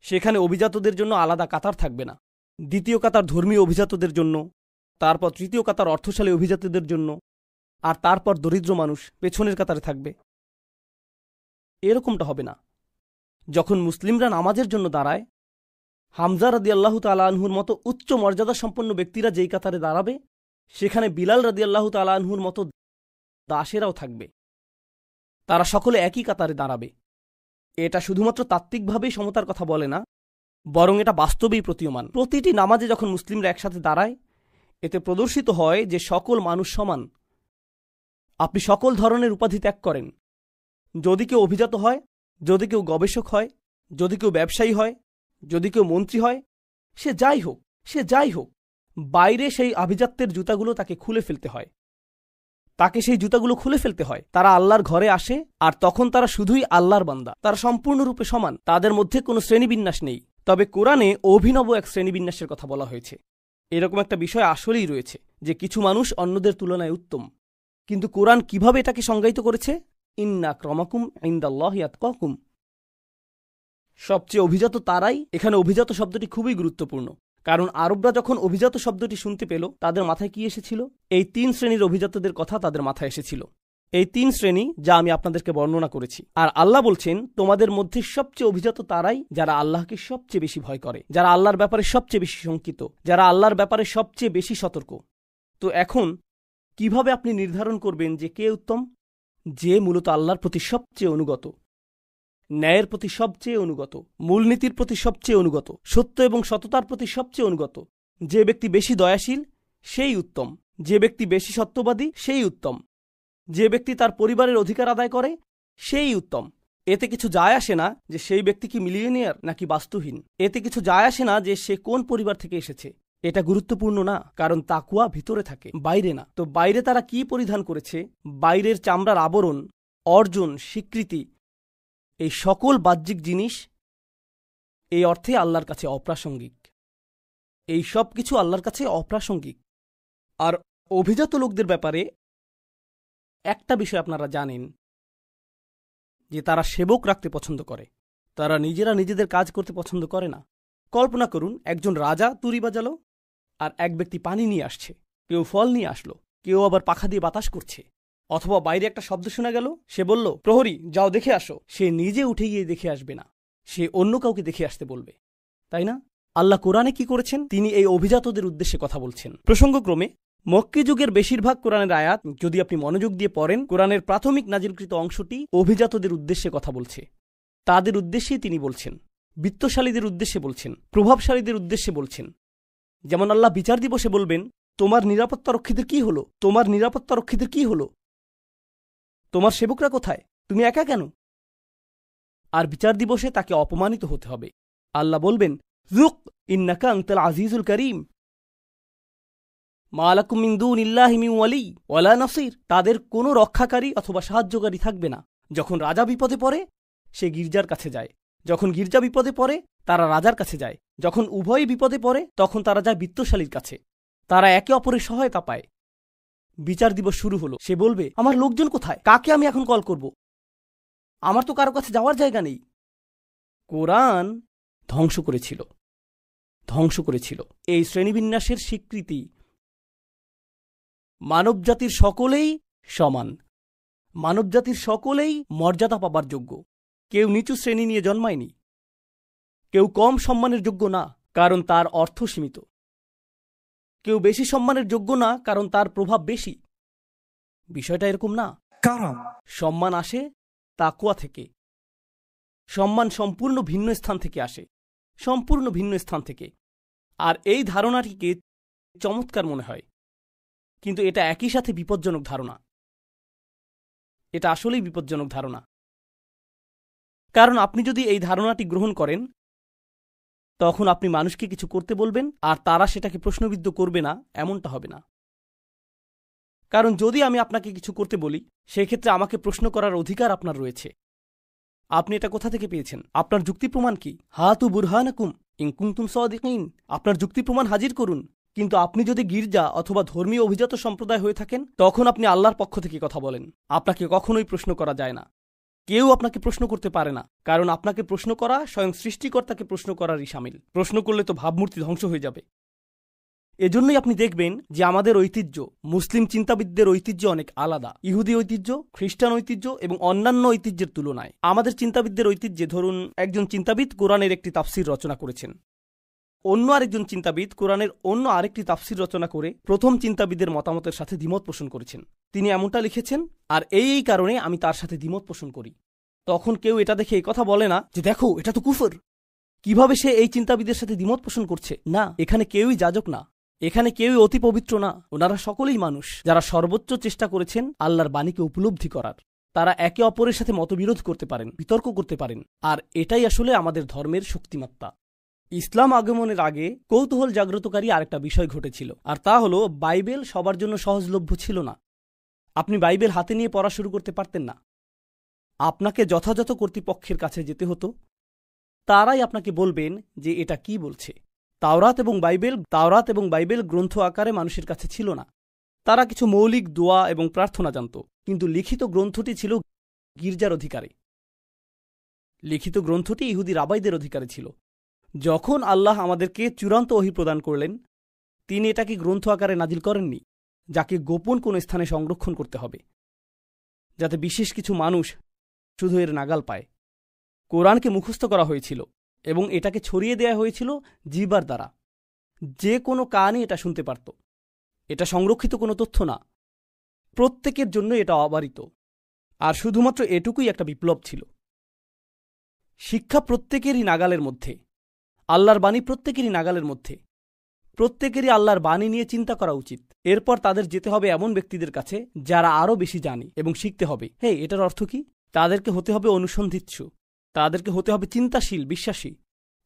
সেখানে অভিজাতদের জন্য আলাদা কাতার থাকবে না। দ্বিতীয় কাতার ধর্মীয় অভিজাতদের জন্য, তারপর তৃতীয় কাতার অর্থশালী অভিজাতদের জন্য, আর তারপর দরিদ্র মানুষ পেছনের কাতারে থাকবে। এরকমটা হবে না। যখন মুসলিমরা নামাজের জন্য দাঁড়ায়, হামজা রাদিয়াল্লাহু তাআলা আনহুর মতো উচ্চ মর্যাদা সম্পন্ন ব্যক্তিরা যেই কাতারে দাঁড়াবে, সেখানে বিলাল রাদিয়াল্লাহু তাআলা আনহুর মতো দাসেরাও থাকবে। তারা সকলে একই কাতারে দাঁড়াবে। এটা শুধুমাত্র তাত্ত্বিকভাবেই সমতার কথা বলে না, বরং এটা বাস্তবেই প্রতীয়মান। প্রতিটি নামাজে যখন মুসলিমরা একসাথে দাঁড়ায়, এতে প্রদর্শিত হয় যে সকল মানুষ সমান। আপনি সকল ধরনের উপাধি ত্যাগ করেন। যদি কেউ অভিজাত হয়, যদি কেউ গবেষক হয়, যদি কেউ ব্যবসায়ী হয়, যদি কেউ মন্ত্রী হয়, সে যাই হোক, বাইরে সেই আভিজাত্যের জুতাগুলো তাকে খুলে ফেলতে হয়, তাকে সেই জুতাগুলো খুলে ফেলতে হয়। তারা আল্লাহর ঘরে আসে, আর তখন তারা শুধুই আল্লাহর বান্দা, তারা সম্পূর্ণরূপে সমান, তাদের মধ্যে কোনো শ্রেণীবিন্যাস নেই। তবে কোরআনে অভিনব এক শ্রেণীবিন্যাসের কথা বলা হয়েছে। এরকম একটা বিষয় আসলেই রয়েছে যে কিছু মানুষ অন্যদের তুলনায় উত্তম, কিন্তু কোরআন কিভাবে এটাকে সংজ্ঞায়িত করেছে? ইন্না আক্রামাকুম ইনদাল্লাহি আতকাকুম। সবচেয়ে অভিজাত তারাই। এখানে অভিজাত শব্দটি খুবই গুরুত্বপূর্ণ, কারণ আরবরা যখন অভিজাত শব্দটি শুনতে পেল, তাদের মাথায় কি এসেছিল? এই 3 শ্রেণীর অভিজাতদের কথা তাদের মাথায় এসেছিল। এই 3 শ্রেণী যা আমি আপনাদেরকে বর্ণনা করেছি। আর আল্লাহ বলছেন, তোমাদের মধ্যে সবচেয়ে অভিজাত তারাই যারা আল্লাহকে সবচেয়ে বেশি ভয় করে, যারা আল্লাহর ব্যাপারে সবচেয়ে বেশি শঙ্কিত, যারা আল্লাহর ব্যাপারে সবচেয়ে বেশি সতর্ক। তো এখন কিভাবে আপনি নির্ধারণ করবেন যে কে উত্তম? যে মূলত আল্লাহর প্রতি সবচেয়ে অনুগত, ন্যায়ের প্রতি সবচেয়ে অনুগত, মূলনীতির প্রতি সবচেয়ে অনুগত, সত্য এবং সততার প্রতি সবচেয়ে অনুগত। যে ব্যক্তি বেশি দয়াশীল সেই উত্তম, যে ব্যক্তি বেশি সত্যবাদী সেই উত্তম, যে ব্যক্তি তার পরিবারের অধিকার আদায় করে সেই উত্তম। এতে কিছু যায় আসে না যে সেই ব্যক্তি কি মিলিয়নিয়ার নাকি বাস্তুহীন। এতে কিছু যায় আসে না যে সে কোন পরিবার থেকে এসেছে। এটা গুরুত্বপূর্ণ না, কারণ তাকওয়া ভিতরে থাকে, বাইরে না। তো বাইরে তারা কি পরিধান করেছে, বাইরের চামড়ার আবরণ, অর্জন, স্বীকৃতি, এই সকল বাহ্যিক জিনিস এই অর্থে আল্লাহর কাছে অপ্রাসঙ্গিক। এই সব কিছু আল্লাহর কাছে অপ্রাসঙ্গিক। আর অভিজাত লোকদের ব্যাপারে একটা বিষয় আপনারা জানেন, যে তারা সেবক রাখতে পছন্দ করে, তারা নিজেরা নিজেদের কাজ করতে পছন্দ করে না। কল্পনা করুন, একজন রাজা তুরি বাজালো, আর এক ব্যক্তি পানি নিয়ে আসছে, কেউ ফল নিয়ে আসলো, কেউ আবার পাখা দিয়ে বাতাস করছে, অথবা বাইরে একটা শব্দ শোনা গেল, সে বলল, প্রহরী যাও দেখে আসো। সে নিজে উঠে গিয়ে দেখে আসবে না, সে অন্য কাউকে দেখে আসতে বলবে, তাই না? আল্লাহ কোরআনে কি করেছেন? তিনি এই অভিজাতদের উদ্দেশ্যে কথা বলছেন। প্রসঙ্গক্রমে মক্কি যুগের বেশিরভাগ কোরআনের আয়াত যদি আপনি মনোযোগ দিয়ে পড়েন, কোরআনের প্রাথমিক নাজিলকৃত অংশটি অভিজাতদের উদ্দেশ্যে কথা বলছে। তাদের উদ্দেশ্যেই তিনি বলছেন, বিত্তশালীদের উদ্দেশ্যে বলছেন, প্রভাবশালীদের উদ্দেশ্যে বলছেন। যেমন আল্লাহ বিচার দিবসে বলবেন, তোমার নিরাপত্তা রক্ষীদের কি হলো? তোমার নিরাপত্তা রক্ষীদের কি হলো? তোমার সেবকরা কোথায়? তুমি একা কেন? আর বিচার দিবসে তাকে অপমানিত হতে হবে। আল্লাহ বলবেন, যুক ইন্নাকা আনতাল আজিজুল করিম, মা লাকুম মিন দুনিল্লাহি মিন ওয়ালি ওয়ালা নাসির। তাদের কোনো রক্ষাকারী অথবা সাহায্যকারী থাকবে না। যখন রাজা বিপদে পড়ে, সে গির্জার কাছে যায়। যখন গির্জা বিপদে পড়ে, তারা রাজার কাছে যায়। যখন উভয়ই বিপদে পড়ে, তখন তারা যায় বিত্তশালীর কাছে। তারা একে অপরের সহায়তা পায়। বিচার দিবস শুরু হলো, সে বলবে, আমার লোকজন কোথায়? কাকে আমি এখন কল করব? আমার তো কারো কাছে যাওয়ার জায়গা নেই। কোরআন ধ্বংস করেছিল এই শ্রেণীবিন্যাসের স্বীকৃতি। মানবজাতির সকলেই সমান, মানবজাতির সকলেই মর্যাদা পাবার যোগ্য। কেউ নিচু শ্রেণী নিয়ে জন্মায়নি, কেউ কম সম্মানের যোগ্য না কারণ তার অর্থ সীমিত, কেউ বেশি সম্মানের যোগ্য না কারণ তার প্রভাব বেশি। বিষয়টা এরকম না। সম্মান আসে তাকওয়া থেকে। সম্মান সম্পূর্ণ ভিন্ন স্থান থেকে আসে, সম্পূর্ণ ভিন্ন স্থান থেকে। আর এই ধারণাটিকে চমৎকার মনে হয়, কিন্তু এটা একই সাথে বিপজ্জনক ধারণা। এটা আসলেই বিপজ্জনক ধারণা। কারণ আপনি যদি এই ধারণাটি গ্রহণ করেন, তখন আপনি মানুষকে কিছু করতে বলবেন আর তারা সেটাকে প্রশ্নবিদ্ধ করবে না, এমনটা হবে না। কারণ যদি আমি আপনাকে কিছু করতে বলি, সেক্ষেত্রে আমাকে প্রশ্ন করার অধিকার আপনার রয়েছে। আপনি এটা কোথা থেকে পেয়েছেন? আপনার যুক্তি প্রমাণ কি? হাতু বুরহানাকুম ইন কুনতুম সাদিকিন। আপনার যুক্তি প্রমাণ হাজির করুন। কিন্তু আপনি যদি গির্জা অথবা ধর্মীয় অভিজাত সম্প্রদায় হয়ে থাকেন, তখন আপনি আল্লাহর পক্ষ থেকে কথা বলেন। আপনাকে কখনোই প্রশ্ন করা যায় না। কেউ আপনাকে প্রশ্ন করতে পারে না, কারণ আপনাকে প্রশ্ন করা স্বয়ং সৃষ্টিকর্তাকে প্রশ্ন করারই শামিল। প্রশ্ন করলে তো ভাবমূর্তি ধ্বংস হয়ে যাবে। এজন্যই আপনি দেখবেন যে আমাদের ঐতিহ্য, মুসলিম চিন্তাবিদদের ঐতিহ্য অনেক আলাদা। ইহুদি ঐতিহ্য, খ্রিস্টান ঐতিহ্য এবং অন্যান্য ঐতিহ্যের তুলনায় আমাদের চিন্তাবিদদের ঐতিহ্যে, ধরুন একজন চিন্তাবিদ কোরআনের একটি তাফসির রচনা করেছেন, অন্য আরেকজন চিন্তাবিদ কোরআনের অন্য আরেকটি তাফসির রচনা করে প্রথম চিন্তাবিদের মতামতের সাথে দ্বিমত পোষণ করেছেন। তিনি এমনটা লিখেছেন, আর এই কারণে আমি তার সাথে দ্বিমত পোষণ করি। তখন কেউ এটা দেখে এই কথা বলে না যে দেখো এটা তো কুফর, কিভাবে সে এই চিন্তাবিদের সাথে দ্বিমত পোষণ করছে। না, এখানে কেউই যাজক না, এখানে কেউই অতি পবিত্র না। ওনারা সকলেই মানুষ যারা সর্বোচ্চ চেষ্টা করেছেন আল্লাহর বাণীকে উপলব্ধি করার। তারা একে অপরের সাথে মতবিরোধ করতে পারেন, বিতর্ক করতে পারেন। আর এটাই আসলে আমাদের ধর্মের শক্তিমত্তা। ইসলাম আগমনের আগে কৌতূহল জাগ্রতকারী আরেকটা বিষয় ঘটেছিল, আর তা হলো বাইবেল সবার জন্য সহজলভ্য ছিল না। আপনি বাইবেল হাতে নিয়ে পড়া শুরু করতে পারতেন না। আপনাকে যথাযথ কর্তৃপক্ষের কাছে যেতে হতো, তারাই আপনাকে বলবেন যে এটা কি বলছে। তাওরাত এবং বাইবেল গ্রন্থ আকারে মানুষের কাছে ছিল না। তারা কিছু মৌলিক দোয়া এবং প্রার্থনা জানত, কিন্তু লিখিত গ্রন্থটি ছিল গির্জার অধিকারে। লিখিত গ্রন্থটি ইহুদি রাবাইদের অধিকারে ছিল। যখন আল্লাহ আমাদেরকে চূড়ান্ত ওহী প্রদান করলেন, তিনি এটাকে গ্রন্থ আকারে নাজিল করেননি, যাকে গোপন কোনো স্থানে সংরক্ষণ করতে হবে, যাতে বিশেষ কিছু মানুষ শুধু এর নাগাল পায়। কোরআনকে মুখস্থ করা হয়েছিল এবং এটাকে ছড়িয়ে দেয়া হয়েছিল জিহ্বার দ্বারা। যে কোনো কানই এটা শুনতে পারত। এটা সংরক্ষিত কোনো তথ্য না, প্রত্যেকের জন্য এটা অবারিত। আর শুধুমাত্র এটুকুই একটা বিপ্লব ছিল। শিক্ষা প্রত্যেকেরই নাগালের মধ্যে, আল্লাহর বাণী প্রত্যেকেরই নাগালের মধ্যে। প্রত্যেকেরই আল্লাহর বাণী নিয়ে চিন্তা করা উচিত। এরপর তাদের যেতে হবে এমন ব্যক্তিদের কাছে যারা আরও বেশি জানে, এবং শিখতে হবে। এটার অর্থ কি? তাদেরকে হতে হবে অনুসন্ধিৎসু, তাদেরকে হতে হবে চিন্তাশীল, বিশ্বাসী।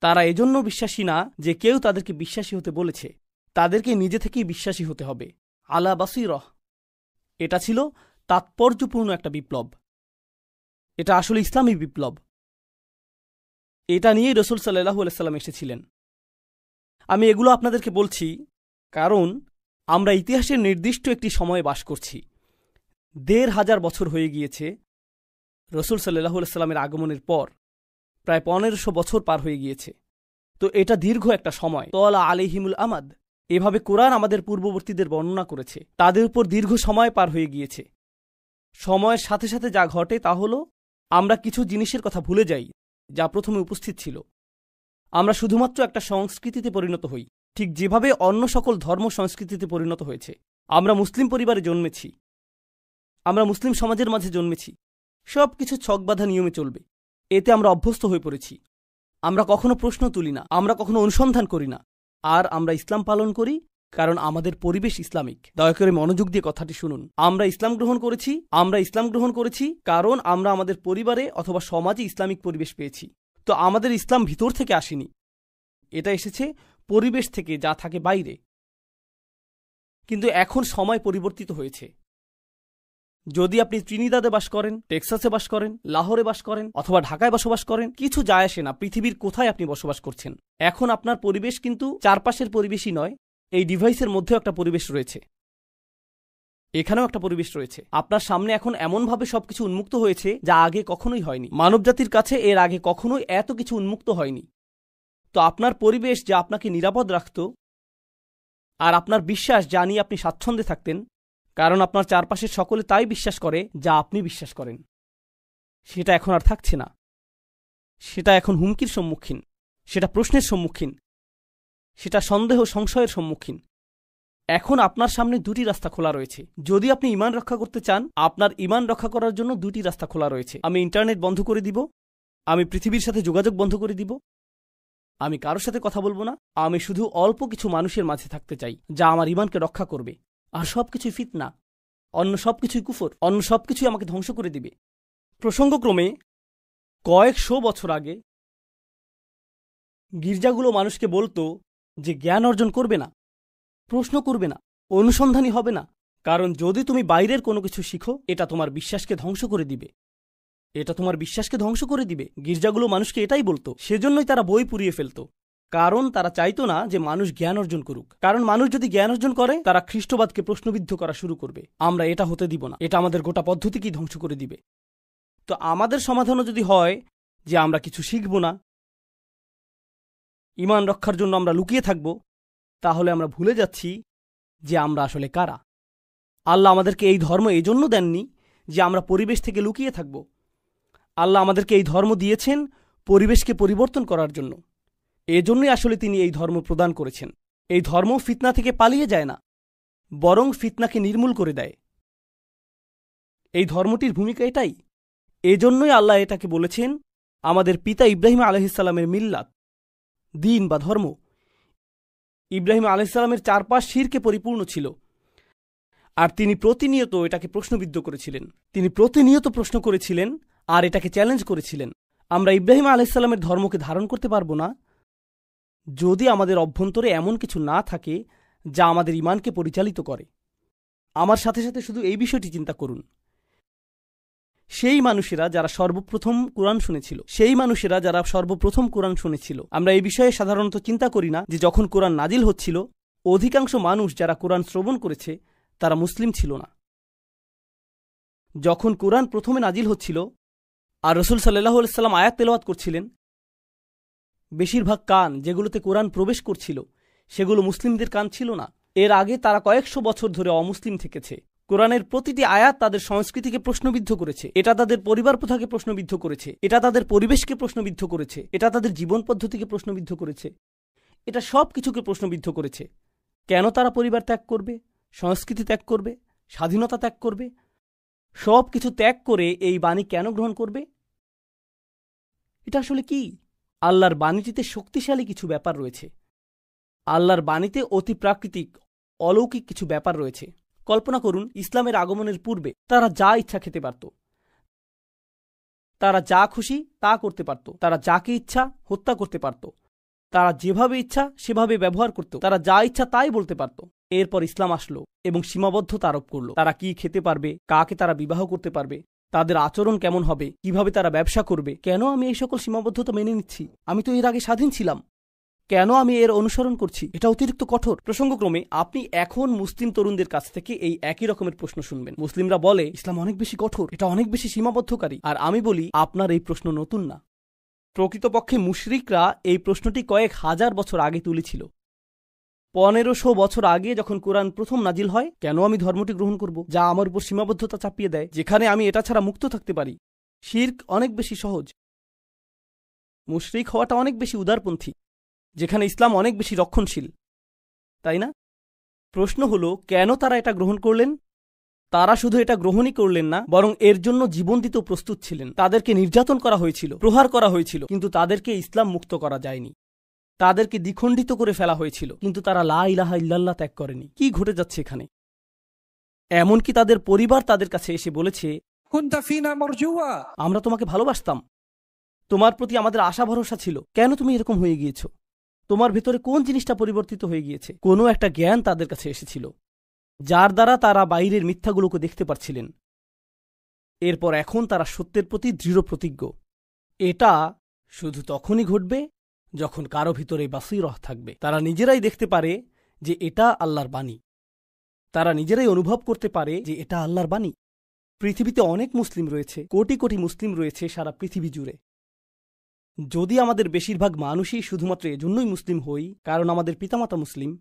তারা এজন্য বিশ্বাসী না যে কেউ তাদেরকে বিশ্বাসী হতে বলেছে, তাদেরকে নিজে থেকেই বিশ্বাসী হতে হবে। আলা বাসীরহ। এটা ছিল তাৎপর্যপূর্ণ একটা বিপ্লব। এটা আসলে ইসলামী বিপ্লব। এটা নিয়েই রাসূল সাল্লাল্লাহু আলাইহি ওয়াসাল্লাম এসেছিলেন। আমি এগুলো আপনাদেরকে বলছি কারণ আমরা ইতিহাসের নির্দিষ্ট একটি সময়ে বাস করছি। ১৫০০ বছর হয়ে গিয়েছে রাসূল সাল্লাল্লাহু আলাইহি ওয়াসাল্লামের আগমনের পর। প্রায় ১৫০০ বছর পার হয়ে গিয়েছে। তো এটা দীর্ঘ একটা সময়। তলা আলাইহিমুল আমাদ, এভাবে কোরআন আমাদের পূর্ববর্তীদের বর্ণনা করেছে। তাদের উপর দীর্ঘ সময় পার হয়ে গিয়েছে। সময়ের সাথে সাথে যা ঘটে তা হলো আমরা কিছু জিনিসের কথা ভুলে যাই যা প্রথমে উপস্থিত ছিল। আমরা শুধুমাত্র একটা সংস্কৃতিতে পরিণত হই, ঠিক যেভাবে অন্য সকল ধর্ম সংস্কৃতিতে পরিণত হয়েছে। আমরা মুসলিম পরিবারে জন্মেছি, আমরা মুসলিম সমাজের মাঝে জন্মেছি। সব কিছু ছকবাঁধা নিয়মে চলবে, এতে আমরা অভ্যস্ত হয়ে পড়েছি। আমরা কখনো প্রশ্ন তুলি না, আমরা কখনো অনুসন্ধান করি না। আর আমরা ইসলাম পালন করি কারণ আমাদের পরিবেশ ইসলামিক। দয়া করে মনোযোগ দিয়ে কথাটি শুনুন। আমরা ইসলাম গ্রহণ করেছি কারণ আমরা আমাদের পরিবারে অথবা সমাজে ইসলামিক পরিবেশ পেয়েছি। তো আমাদের ইসলাম ভিতর থেকে আসেনি, এটা এসেছে পরিবেশ থেকে, যা থাকে বাইরে। কিন্তু এখন সময় পরিবর্তিত হয়েছে। যদি আপনি ত্রিনিদাদে বাস করেন, টেক্সাসে বাস করেন, লাহোরে বাস করেন অথবা ঢাকায় বসবাস করেন, কিছু যায় আসে না পৃথিবীর কোথায় আপনি বসবাস করছেন। এখন আপনার পরিবেশ কিন্তু চারপাশের পরিবেশই নয়, এই ডিভাইসের মধ্যেও একটা পরিবেশ রয়েছে, এখানেও একটা পরিবেশ রয়েছে। আপনার সামনে এখন এমনভাবে সবকিছু উন্মুক্ত হয়েছে যা আগে কখনোই হয়নি। মানবজাতির কাছে এর আগে কখনোই এত কিছু উন্মুক্ত হয়নি। তো আপনার পরিবেশ যা আপনাকে নিরাপদ রাখত, আর আপনার বিশ্বাস যা নিয়ে আপনি স্বাচ্ছন্দ্যে থাকতেন, কারণ আপনার চারপাশের সকলে তাই বিশ্বাস করে যা আপনি বিশ্বাস করেন, সেটা এখন আর থাকছে না। সেটা এখন হুমকির সম্মুখীন, সেটা প্রশ্নের সম্মুখীন, সেটা সন্দেহ সংশয়ের সম্মুখীন। এখন আপনার সামনে দুটি রাস্তা খোলা রয়েছে। যদি আপনি ঈমান রক্ষা করতে চান, আপনার ঈমান রক্ষা করার জন্য দুটি রাস্তা খোলা রয়েছে। আমি ইন্টারনেট বন্ধ করে দিব, আমি পৃথিবীর সাথে যোগাযোগ বন্ধ করে দিব, আমি কারোর সাথে কথা বলবো না। আমি শুধু অল্প কিছু মানুষের মাঝে থাকতে চাই যা আমার ঈমানকে রক্ষা করবে। আর সবকিছুই ফিতনা, অন্য সবকিছুই কুফর, অন্য সবকিছুই আমাকে ধ্বংস করে দিবে। প্রসঙ্গক্রমে কয়েকশো বছর আগে গির্জাগুলো মানুষকে বলতো যে জ্ঞান অর্জন করবে না, প্রশ্ন করবে না, অনুসন্ধানী হবে না, কারণ যদি তুমি বাইরের কোনো কিছু শিখো এটা তোমার বিশ্বাসকে ধ্বংস করে দিবে, এটা তোমার বিশ্বাসকে ধ্বংস করে দিবে। গির্জাগুলো মানুষকে এটাই বলতো। সেজন্যই তারা বই পুড়িয়ে ফেলত, কারণ তারা চাইতো না যে মানুষ জ্ঞান অর্জন করুক। কারণ মানুষ যদি জ্ঞান অর্জন করে, তারা খ্রিস্টবাদকে প্রশ্নবিদ্ধ করা শুরু করবে। আমরা এটা হতে দিব না, এটা আমাদের গোটা পদ্ধতিকেই ধ্বংস করে দিবে। তো আমাদের সমাধানও যদি হয় যে আমরা কিছু শিখব না, ঈমান রক্ষার জন্য আমরা লুকিয়ে থাকব, তাহলে আমরা ভুলে যাচ্ছি যে আমরা আসলে কারা। আল্লাহ আমাদেরকে এই ধর্ম এই জন্য দেননি যে আমরা পরিবেশ থেকে লুকিয়ে থাকব। আল্লাহ আমাদেরকে এই ধর্ম দিয়েছেন পরিবেশকে পরিবর্তন করার জন্য। এজন্যই আসলে তিনি এই ধর্ম প্রদান করেছেন। এই ধর্ম ফিতনা থেকে পালিয়ে যায় না, বরং ফিতনাকে নির্মূল করে দেয়। এই ধর্মটির ভূমিকা এটাই। এজন্যই আল্লাহ এটাকে বলেছেন আমাদের পিতা ইব্রাহিম আলাইহিস সালামের মিল্লাত, দিন বা ধর্ম। ইব্রাহিম আলাইহিস সালামের চারপাশ শিরকে পরিপূর্ণ ছিল। আর তিনি প্রতিনিয়ত এটাকে প্রশ্নবিদ্ধ করেছিলেন। তিনি প্রতিনিয়ত প্রশ্ন করেছিলেন আর এটাকে চ্যালেঞ্জ করেছিলেন। আমরা ইব্রাহিম আলাইহিসসালামের ধর্মকে ধারণ করতে পারব না যদি আমাদের অভ্যন্তরে এমন কিছু না থাকে যা আমাদের ঈমানকে পরিচালিত করে। আমার সাথে সাথে শুধু এই বিষয়টি চিন্তা করুন, সেই মানুষেরা যারা সর্বপ্রথম কোরআন শুনেছিল, আমরা এই বিষয়ে সাধারণত চিন্তা করি না যে যখন কোরআন নাজিল হচ্ছিল অধিকাংশ মানুষ যারা কোরআন শ্রবণ করেছে তারা মুসলিম ছিল না। যখন কোরআন প্রথমে নাজিল হচ্ছিল আর রাসূল সাল্লাল্লাহু আলাইহি ওয়াসাল্লাম আয়াত তেলাওয়াত করছিলেন, বেশিরভাগ কান যেগুলোতে কোরআন প্রবেশ করছিল সেগুলো মুসলিমদের কান ছিল না। এর আগে তারা কয়েকশো বছর ধরে অমুসলিম থেকেছে। কোরআনের প্রতিটি আয়াত তাদের সংস্কৃতিকে প্রশ্নবিদ্ধ করেছে, এটা তাদের পরিবার প্রথাকে প্রশ্নবিদ্ধ করেছে, এটা তাদের পরিবেশকে প্রশ্নবিদ্ধ করেছে, এটা তাদের জীবন পদ্ধতিকে প্রশ্নবিদ্ধ করেছে, এটা সব কিছুকে প্রশ্নবিদ্ধ করেছে। কেন তারা পরিবার ত্যাগ করবে, সংস্কৃতি ত্যাগ করবে, স্বাধীনতা ত্যাগ করবে, সব কিছু ত্যাগ করে এই বাণী কেন গ্রহণ করবে? এটা আসলে কি? আল্লাহর বাণীটিতে শক্তিশালী কিছু ব্যাপার রয়েছে। আল্লাহর বাণীতে অতি প্রাকৃতিক অলৌকিক কিছু ব্যাপার রয়েছে। কল্পনা করুন, ইসলামের আগমনের পূর্বে তারা যা ইচ্ছা খেতে পারত, তারা যা খুশি তা করতে পারত, তারা যাকে ইচ্ছা হত্যা করতে পারত, তারা যেভাবে ইচ্ছা সেভাবে ব্যবহার করত, তারা যা ইচ্ছা তাই বলতে পারত। এরপর ইসলাম আসলো এবং সীমাবদ্ধতা আরোপ করল। তারা কি খেতে পারবে, কাকে তারা বিবাহ করতে পারবে, তাদের আচরণ কেমন হবে, কিভাবে তারা ব্যবসা করবে। কেন আমি এই সকল সীমাবদ্ধতা মেনে নিচ্ছি? আমি তো এর আগে স্বাধীন ছিলাম। কেন আমি এর অনুসরণ করছি? এটা অতিরিক্ত কঠোর। প্রসঙ্গক্রমে আপনি এখন মুসলিম তরুণদের কাছ থেকে এই একই রকমের প্রশ্ন শুনবেন। মুসলিমরা বলে ইসলাম অনেক বেশি কঠোর, এটা অনেক বেশি সীমাবদ্ধকারী। আর আমি বলি আপনার এই প্রশ্ন নতুন না। প্রকৃতপক্ষে মুশরিকরা এই প্রশ্নটি কয়েক হাজার বছর আগে তুলেছিল। 1500 বছর আগে যখন কোরআন প্রথম নাজিল হয়, কেন আমি ধর্মটি গ্রহণ করব যা আমার উপর সীমাবদ্ধতা চাপিয়ে দেয়, যেখানে আমি এটা ছাড়া মুক্ত থাকতে পারি? শিরক অনেক বেশি সহজ, মুশরিক হওয়াটা অনেক বেশি উদারপন্থী, যেখানে ইসলাম অনেক বেশি রক্ষণশীল, তাই না? প্রশ্ন হলো, কেন তারা এটা গ্রহণ করলেন? তারা শুধু এটা গ্রহণই করলেন না, বরং এর জন্য জীবন দিতেও প্রস্তুত ছিলেন। তাদেরকে নির্যাতন করা হয়েছিল, প্রহার করা হয়েছিল, কিন্তু তাদেরকে ইসলাম মুক্ত করা যায়নি। তাদেরকে দ্বিখণ্ডিত করে ফেলা হয়েছিল, কিন্তু তারা লা ইলাহা ইল্লাল্লাহ ত্যাগ করেনি। কি ঘটে যাচ্ছে এখানে? এমনকি তাদের পরিবার তাদের কাছে এসে বলেছে, আমরা তোমাকে ভালোবাসতাম, তোমার প্রতি আমাদের আশা ভরসা ছিল, কেন তুমি এরকম হয়ে গিয়েছ? তোমার ভেতরে কোন জিনিসটা পরিবর্তিত হয়ে গিয়েছে? কোনো একটা জ্ঞান তাদের কাছে এসেছিল, যার দ্বারা তারা বাইরের মিথ্যাগুলোকে দেখতে পারছিলেন। এরপর এখন তারা সত্যের প্রতি দৃঢ় প্রতিজ্ঞ। এটা শুধু তখনই ঘটবে যখন কারো ভিতরে বাসীরহ থাকবে। তারা নিজেরাই দেখতে পারে যে এটা আল্লাহর বাণী, তারা নিজেরাই অনুভব করতে পারে যে এটা আল্লাহর বাণী। পৃথিবীতে অনেক মুসলিম রয়েছে, কোটি কোটি মুসলিম রয়েছে সারা পৃথিবী জুড়ে। যদি আমাদের বেশিরভাগ মানুষই শুধুমাত্র এজন্যই মুসলিম হই কারণ আমাদের পিতামাতা মুসলিম,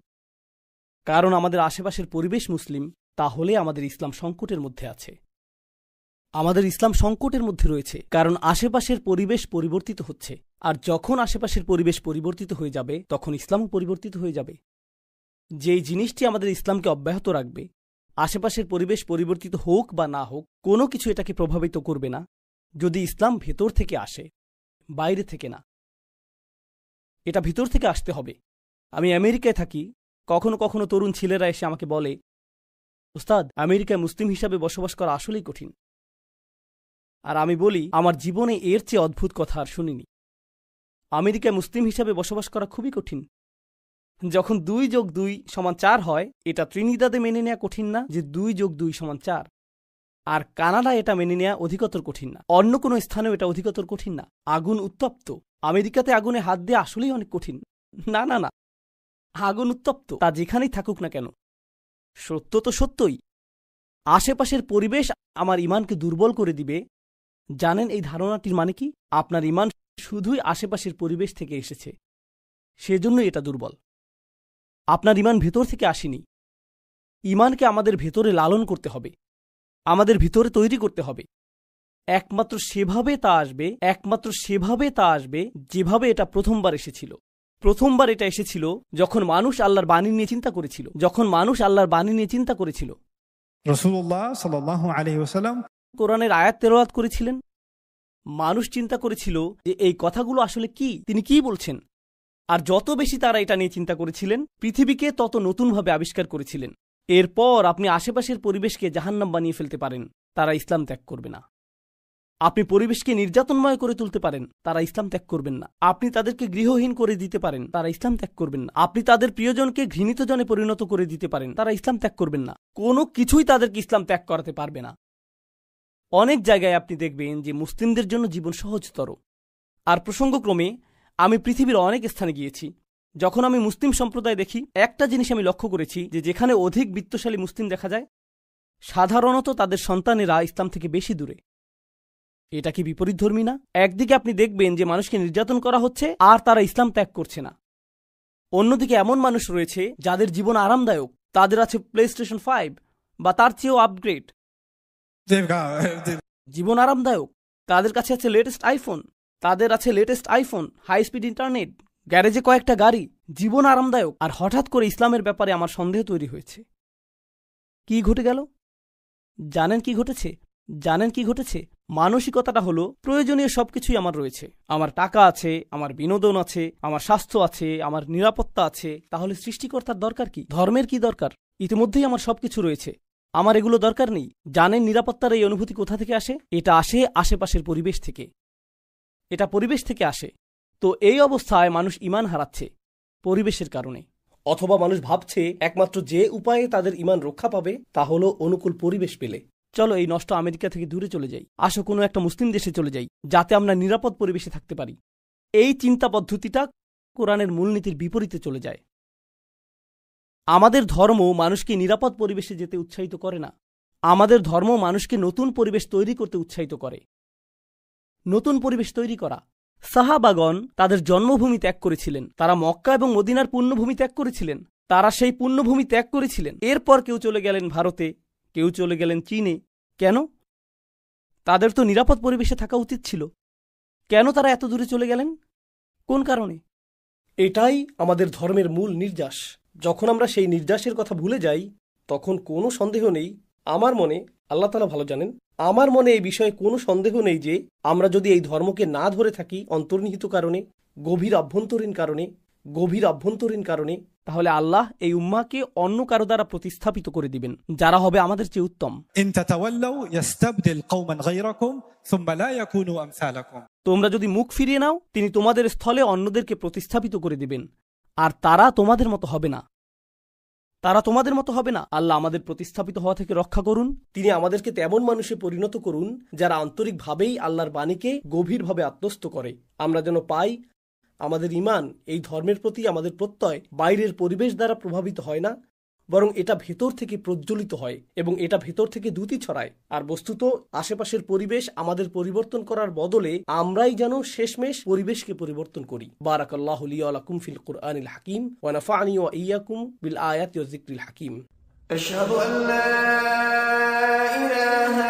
কারণ আমাদের আশেপাশের পরিবেশ মুসলিম, তাহলে আমাদের ইসলাম সংকটের মধ্যে আছে। আমাদের ইসলাম সংকটের মধ্যে রয়েছে কারণ আশেপাশের পরিবেশ পরিবর্তিত হচ্ছে, আর যখন আশেপাশের পরিবেশ পরিবর্তিত হয়ে যাবে তখন ইসলামও পরিবর্তিত হয়ে যাবে। যেই জিনিসটি আমাদের ইসলামকে অব্যাহত রাখবে, আশেপাশের পরিবেশ পরিবর্তিত হোক বা না হোক, কোনো কিছু এটাকে প্রভাবিত করবে না যদি ইসলাম ভেতর থেকে আসে, বাইরে থেকে না। এটা ভিতর থেকে আসতে হবে। আমি আমেরিকায় থাকি, কখনো কখনো তরুণ ছেলেরা এসে আমাকে বলে, উস্তাদ, আমেরিকায় মুসলিম হিসাবে বসবাস করা আসলেই কঠিন। আর আমি বলি, আমার জীবনে এর চেয়ে অদ্ভুত কথা আর শুনিনি। আমেরিকায় মুসলিম হিসাবে বসবাস করা খুবই কঠিন। যখন 2+2=4 হয়, এটা ত্রিনিদাদে মেনে নেওয়া কঠিন না যে 2+2=4। আর কানাডা এটা মেনে নেওয়া অধিকতর কঠিন না, অন্য কোনো স্থানেও এটা অধিকতর কঠিন না। আগুন উত্তপ্ত, আমেরিকাতে আগুনে হাত দেওয়া আসলেই অনেক কঠিন। না না না, আগুন উত্তপ্ত, তা যেখানেই থাকুক না কেন। সত্য তো সত্যই। আশেপাশের পরিবেশ আমার ঈমানকে দুর্বল করে দিবে। জানেন এই ধারণাটির মানে কি? আপনার ঈমান শুধুই আশেপাশের পরিবেশ থেকে এসেছে, সেজন্যই এটা দুর্বল। আপনার ঈমান ভেতর থেকে আসেনি। ঈমানকে আমাদের ভেতরে লালন করতে হবে, আমাদের ভিতরে তৈরি করতে হবে। একমাত্র সেভাবে তা আসবে যেভাবে এটা প্রথমবার এসেছিল। প্রথমবার এটা এসেছিল যখন মানুষ আল্লাহর বাণী নিয়ে চিন্তা করেছিল। রাসূলুল্লাহ সাল্লাল্লাহু আলাইহি ওয়াসাল্লাম কোরআনের আয়াত তেলাওয়াত করেছিলেন। মানুষ চিন্তা করেছিল যে এই কথাগুলো আসলে কি, তিনি কি বলছেন। আর যত বেশি তারা এটা নিয়ে চিন্তা করেছিলেন, পৃথিবীকে তত নতুনভাবে আবিষ্কার করেছিলেন। এরপর আপনি আশেপাশের পরিবেশকে জাহান্নাম বানিয়ে ফেলতে পারেন, তারা ইসলাম ত্যাগ করবে না। আপনি পরিবেশকে নির্যাতনময় করে তুলতে পারেন, তারা ইসলাম ত্যাগ করবেন না। আপনি তাদেরকে গৃহহীন করে দিতে পারেন, তারা ইসলাম ত্যাগ করবেন না। আপনি তাদের প্রিয়জনকে ঘৃণিত জনে পরিণত করে দিতে পারেন, তারা ইসলাম ত্যাগ করবেন না। কোনো কিছুই তাদেরকে ইসলাম ত্যাগ করাতে পারবে না। অনেক জায়গায় আপনি দেখবেন যে মুসলিমদের জন্য জীবন সহজতর। আর প্রসঙ্গক্রমে আমি পৃথিবীর অনেক স্থানে গিয়েছি। যখন আমি মুসলিম সম্প্রদায় দেখি, একটা জিনিস আমি লক্ষ্য করেছি যে যেখানে অধিক বিত্তশালী মুসলিম দেখা যায়, সাধারণত তাদের সন্তানেরা ইসলাম থেকে বেশি দূরে। এটা কি বিপরীতধর্মী না? একদিকে আপনি দেখবেন যে মানুষকে নির্যাতন করা হচ্ছে আর তারা ইসলাম ত্যাগ করছে না। অন্যদিকে এমন মানুষ রয়েছে যাদের জীবন আরামদায়ক, তাদের আছে প্লেস্টেশন 5 বা তার চেয়েও আপগ্রেড জীবন আরামদায়ক। তাদের কাছে আছে লেটেস্ট আইফোন, তাদের আছে latest iPhone, high speed internet, গ্যারেজে কয়েকটা গাড়ি, জীবন আরামদায়ক। আর হঠাৎ করে ইসলামের ব্যাপারে আমার সন্দেহ তৈরি হয়েছে। কি ঘটে গেল? জানেন কি ঘটেছে? মানসিকতাটা হলো প্রয়োজনীয় সবকিছুই আমার রয়েছে। আমার টাকা আছে, আমার বিনোদন আছে, আমার স্বাস্থ্য আছে, আমার নিরাপত্তা আছে। তাহলে সৃষ্টিকর্তার দরকার কি? ধর্মের কি দরকার? ইতিমধ্যেই আমার সবকিছু রয়েছে, আমার এগুলো দরকার নেই। জানেন নিরাপত্তার এই অনুভূতি কোথা থেকে আসে? এটা আসে আশেপাশের পরিবেশ থেকে। এটা পরিবেশ থেকে আসে। তো এই অবস্থায় মানুষ ঈমান হারাচ্ছে পরিবেশের কারণে। অথবা মানুষ ভাবছে একমাত্র যে উপায়ে তাদের ঈমান রক্ষা পাবে তা হলো অনুকূল পরিবেশ পেলে। চলো এই নষ্ট আমেরিকা থেকে দূরে চলে যাই, আসো কোনো একটা মুসলিম দেশে চলে যাই, যাতে আমরা নিরাপদ পরিবেশে থাকতে পারি। এই চিন্তা পদ্ধতিটা কোরআনের মূলনীতির বিপরীতে চলে যায়। আমাদের ধর্ম মানুষকে নিরাপদ পরিবেশে যেতে উৎসাহিত করে না। আমাদের ধর্ম মানুষকে নতুন পরিবেশ তৈরি করতে উৎসাহিত করে। নতুন পরিবেশ তৈরি করা। সাহাবাগণ তাদের জন্মভূমি ত্যাগ করেছিলেন, তারা মক্কা এবং মদিনার পুণ্যভূমি ত্যাগ করেছিলেন, তারা সেই পুণ্যভূমি ত্যাগ করেছিলেন। এরপর কেউ চলে গেলেন ভারতে, কেউ চলে গেলেন চীনে। কেন? তাদের তো নিরাপদ পরিবেশে থাকা উচিত ছিল। কেন তারা এত দূরে চলে গেলেন? কোন কারণে? এটাই আমাদের ধর্মের মূল নির্যাস। যখন আমরা সেই নির্যাসের কথা ভুলে যাই, তখন কোনো সন্দেহ নেই আমার মনে, আল্লাহ তাআলা ভালো জানেন, আমার মনে এই বিষয়ে কোনো সন্দেহ নেই যে আমরা যদি এই ধর্মকে না ধরে থাকি অন্তর্নিহিত কারণে, গভীর আভ্যন্তরীণ কারণে, তাহলে আল্লাহ এই উম্মাহকে অন্য কারো দ্বারা প্রতিস্থাপিত করে দিবেন, যারা হবে আমাদের চেয়ে উত্তম। ইন তাতাওয়াল্লাউ ইস্তাবদিল কওমান গায়রাকুম সুম্মা লা ইয়াকুনু আমসালাকুম। তোমরা যদি মুখ ফিরিয়ে নাও, তিনি তোমাদের স্থলে অন্যদেরকে প্রতিস্থাপিত করে দিবেন, আর তারা তোমাদের মতো হবে না। আল্লাহ আমাদের প্রতিস্থাপিত হওয়া থেকে রক্ষা করুন। তিনি আমাদেরকে তেমন মানুষে পরিণত করুন যারা আন্তরিকভাবেই আল্লাহর বাণীকে গভীরভাবে আত্মস্থ করে। আমরা যেন পাই আমাদের ঈমান, এই ধর্মের প্রতি আমাদের প্রত্যয় বাইরের পরিবেশ দ্বারা প্রভাবিত হয় না, বরং এটা ভেতর থেকে প্রজ্বলিত হয় এবং এটা ভেতর থেকে দ্যুতি ছড়ায়। আর বস্তুত আশেপাশের পরিবেশ আমাদের পরিবর্তন করার বদলে আমরাই যেন শেষমেশ পরিবেশকে পরিবর্তন করি। বারাকাল্লাহু লি ওয়া লাকুম ফিল কুরআনিল হাকিম ওয়া নাফা'নি ওয়া ইয়্যাকুম বিল আয়াতি ওয়াজ যিকরিল হাকিম। আশহাদু আল্লা ইলাহা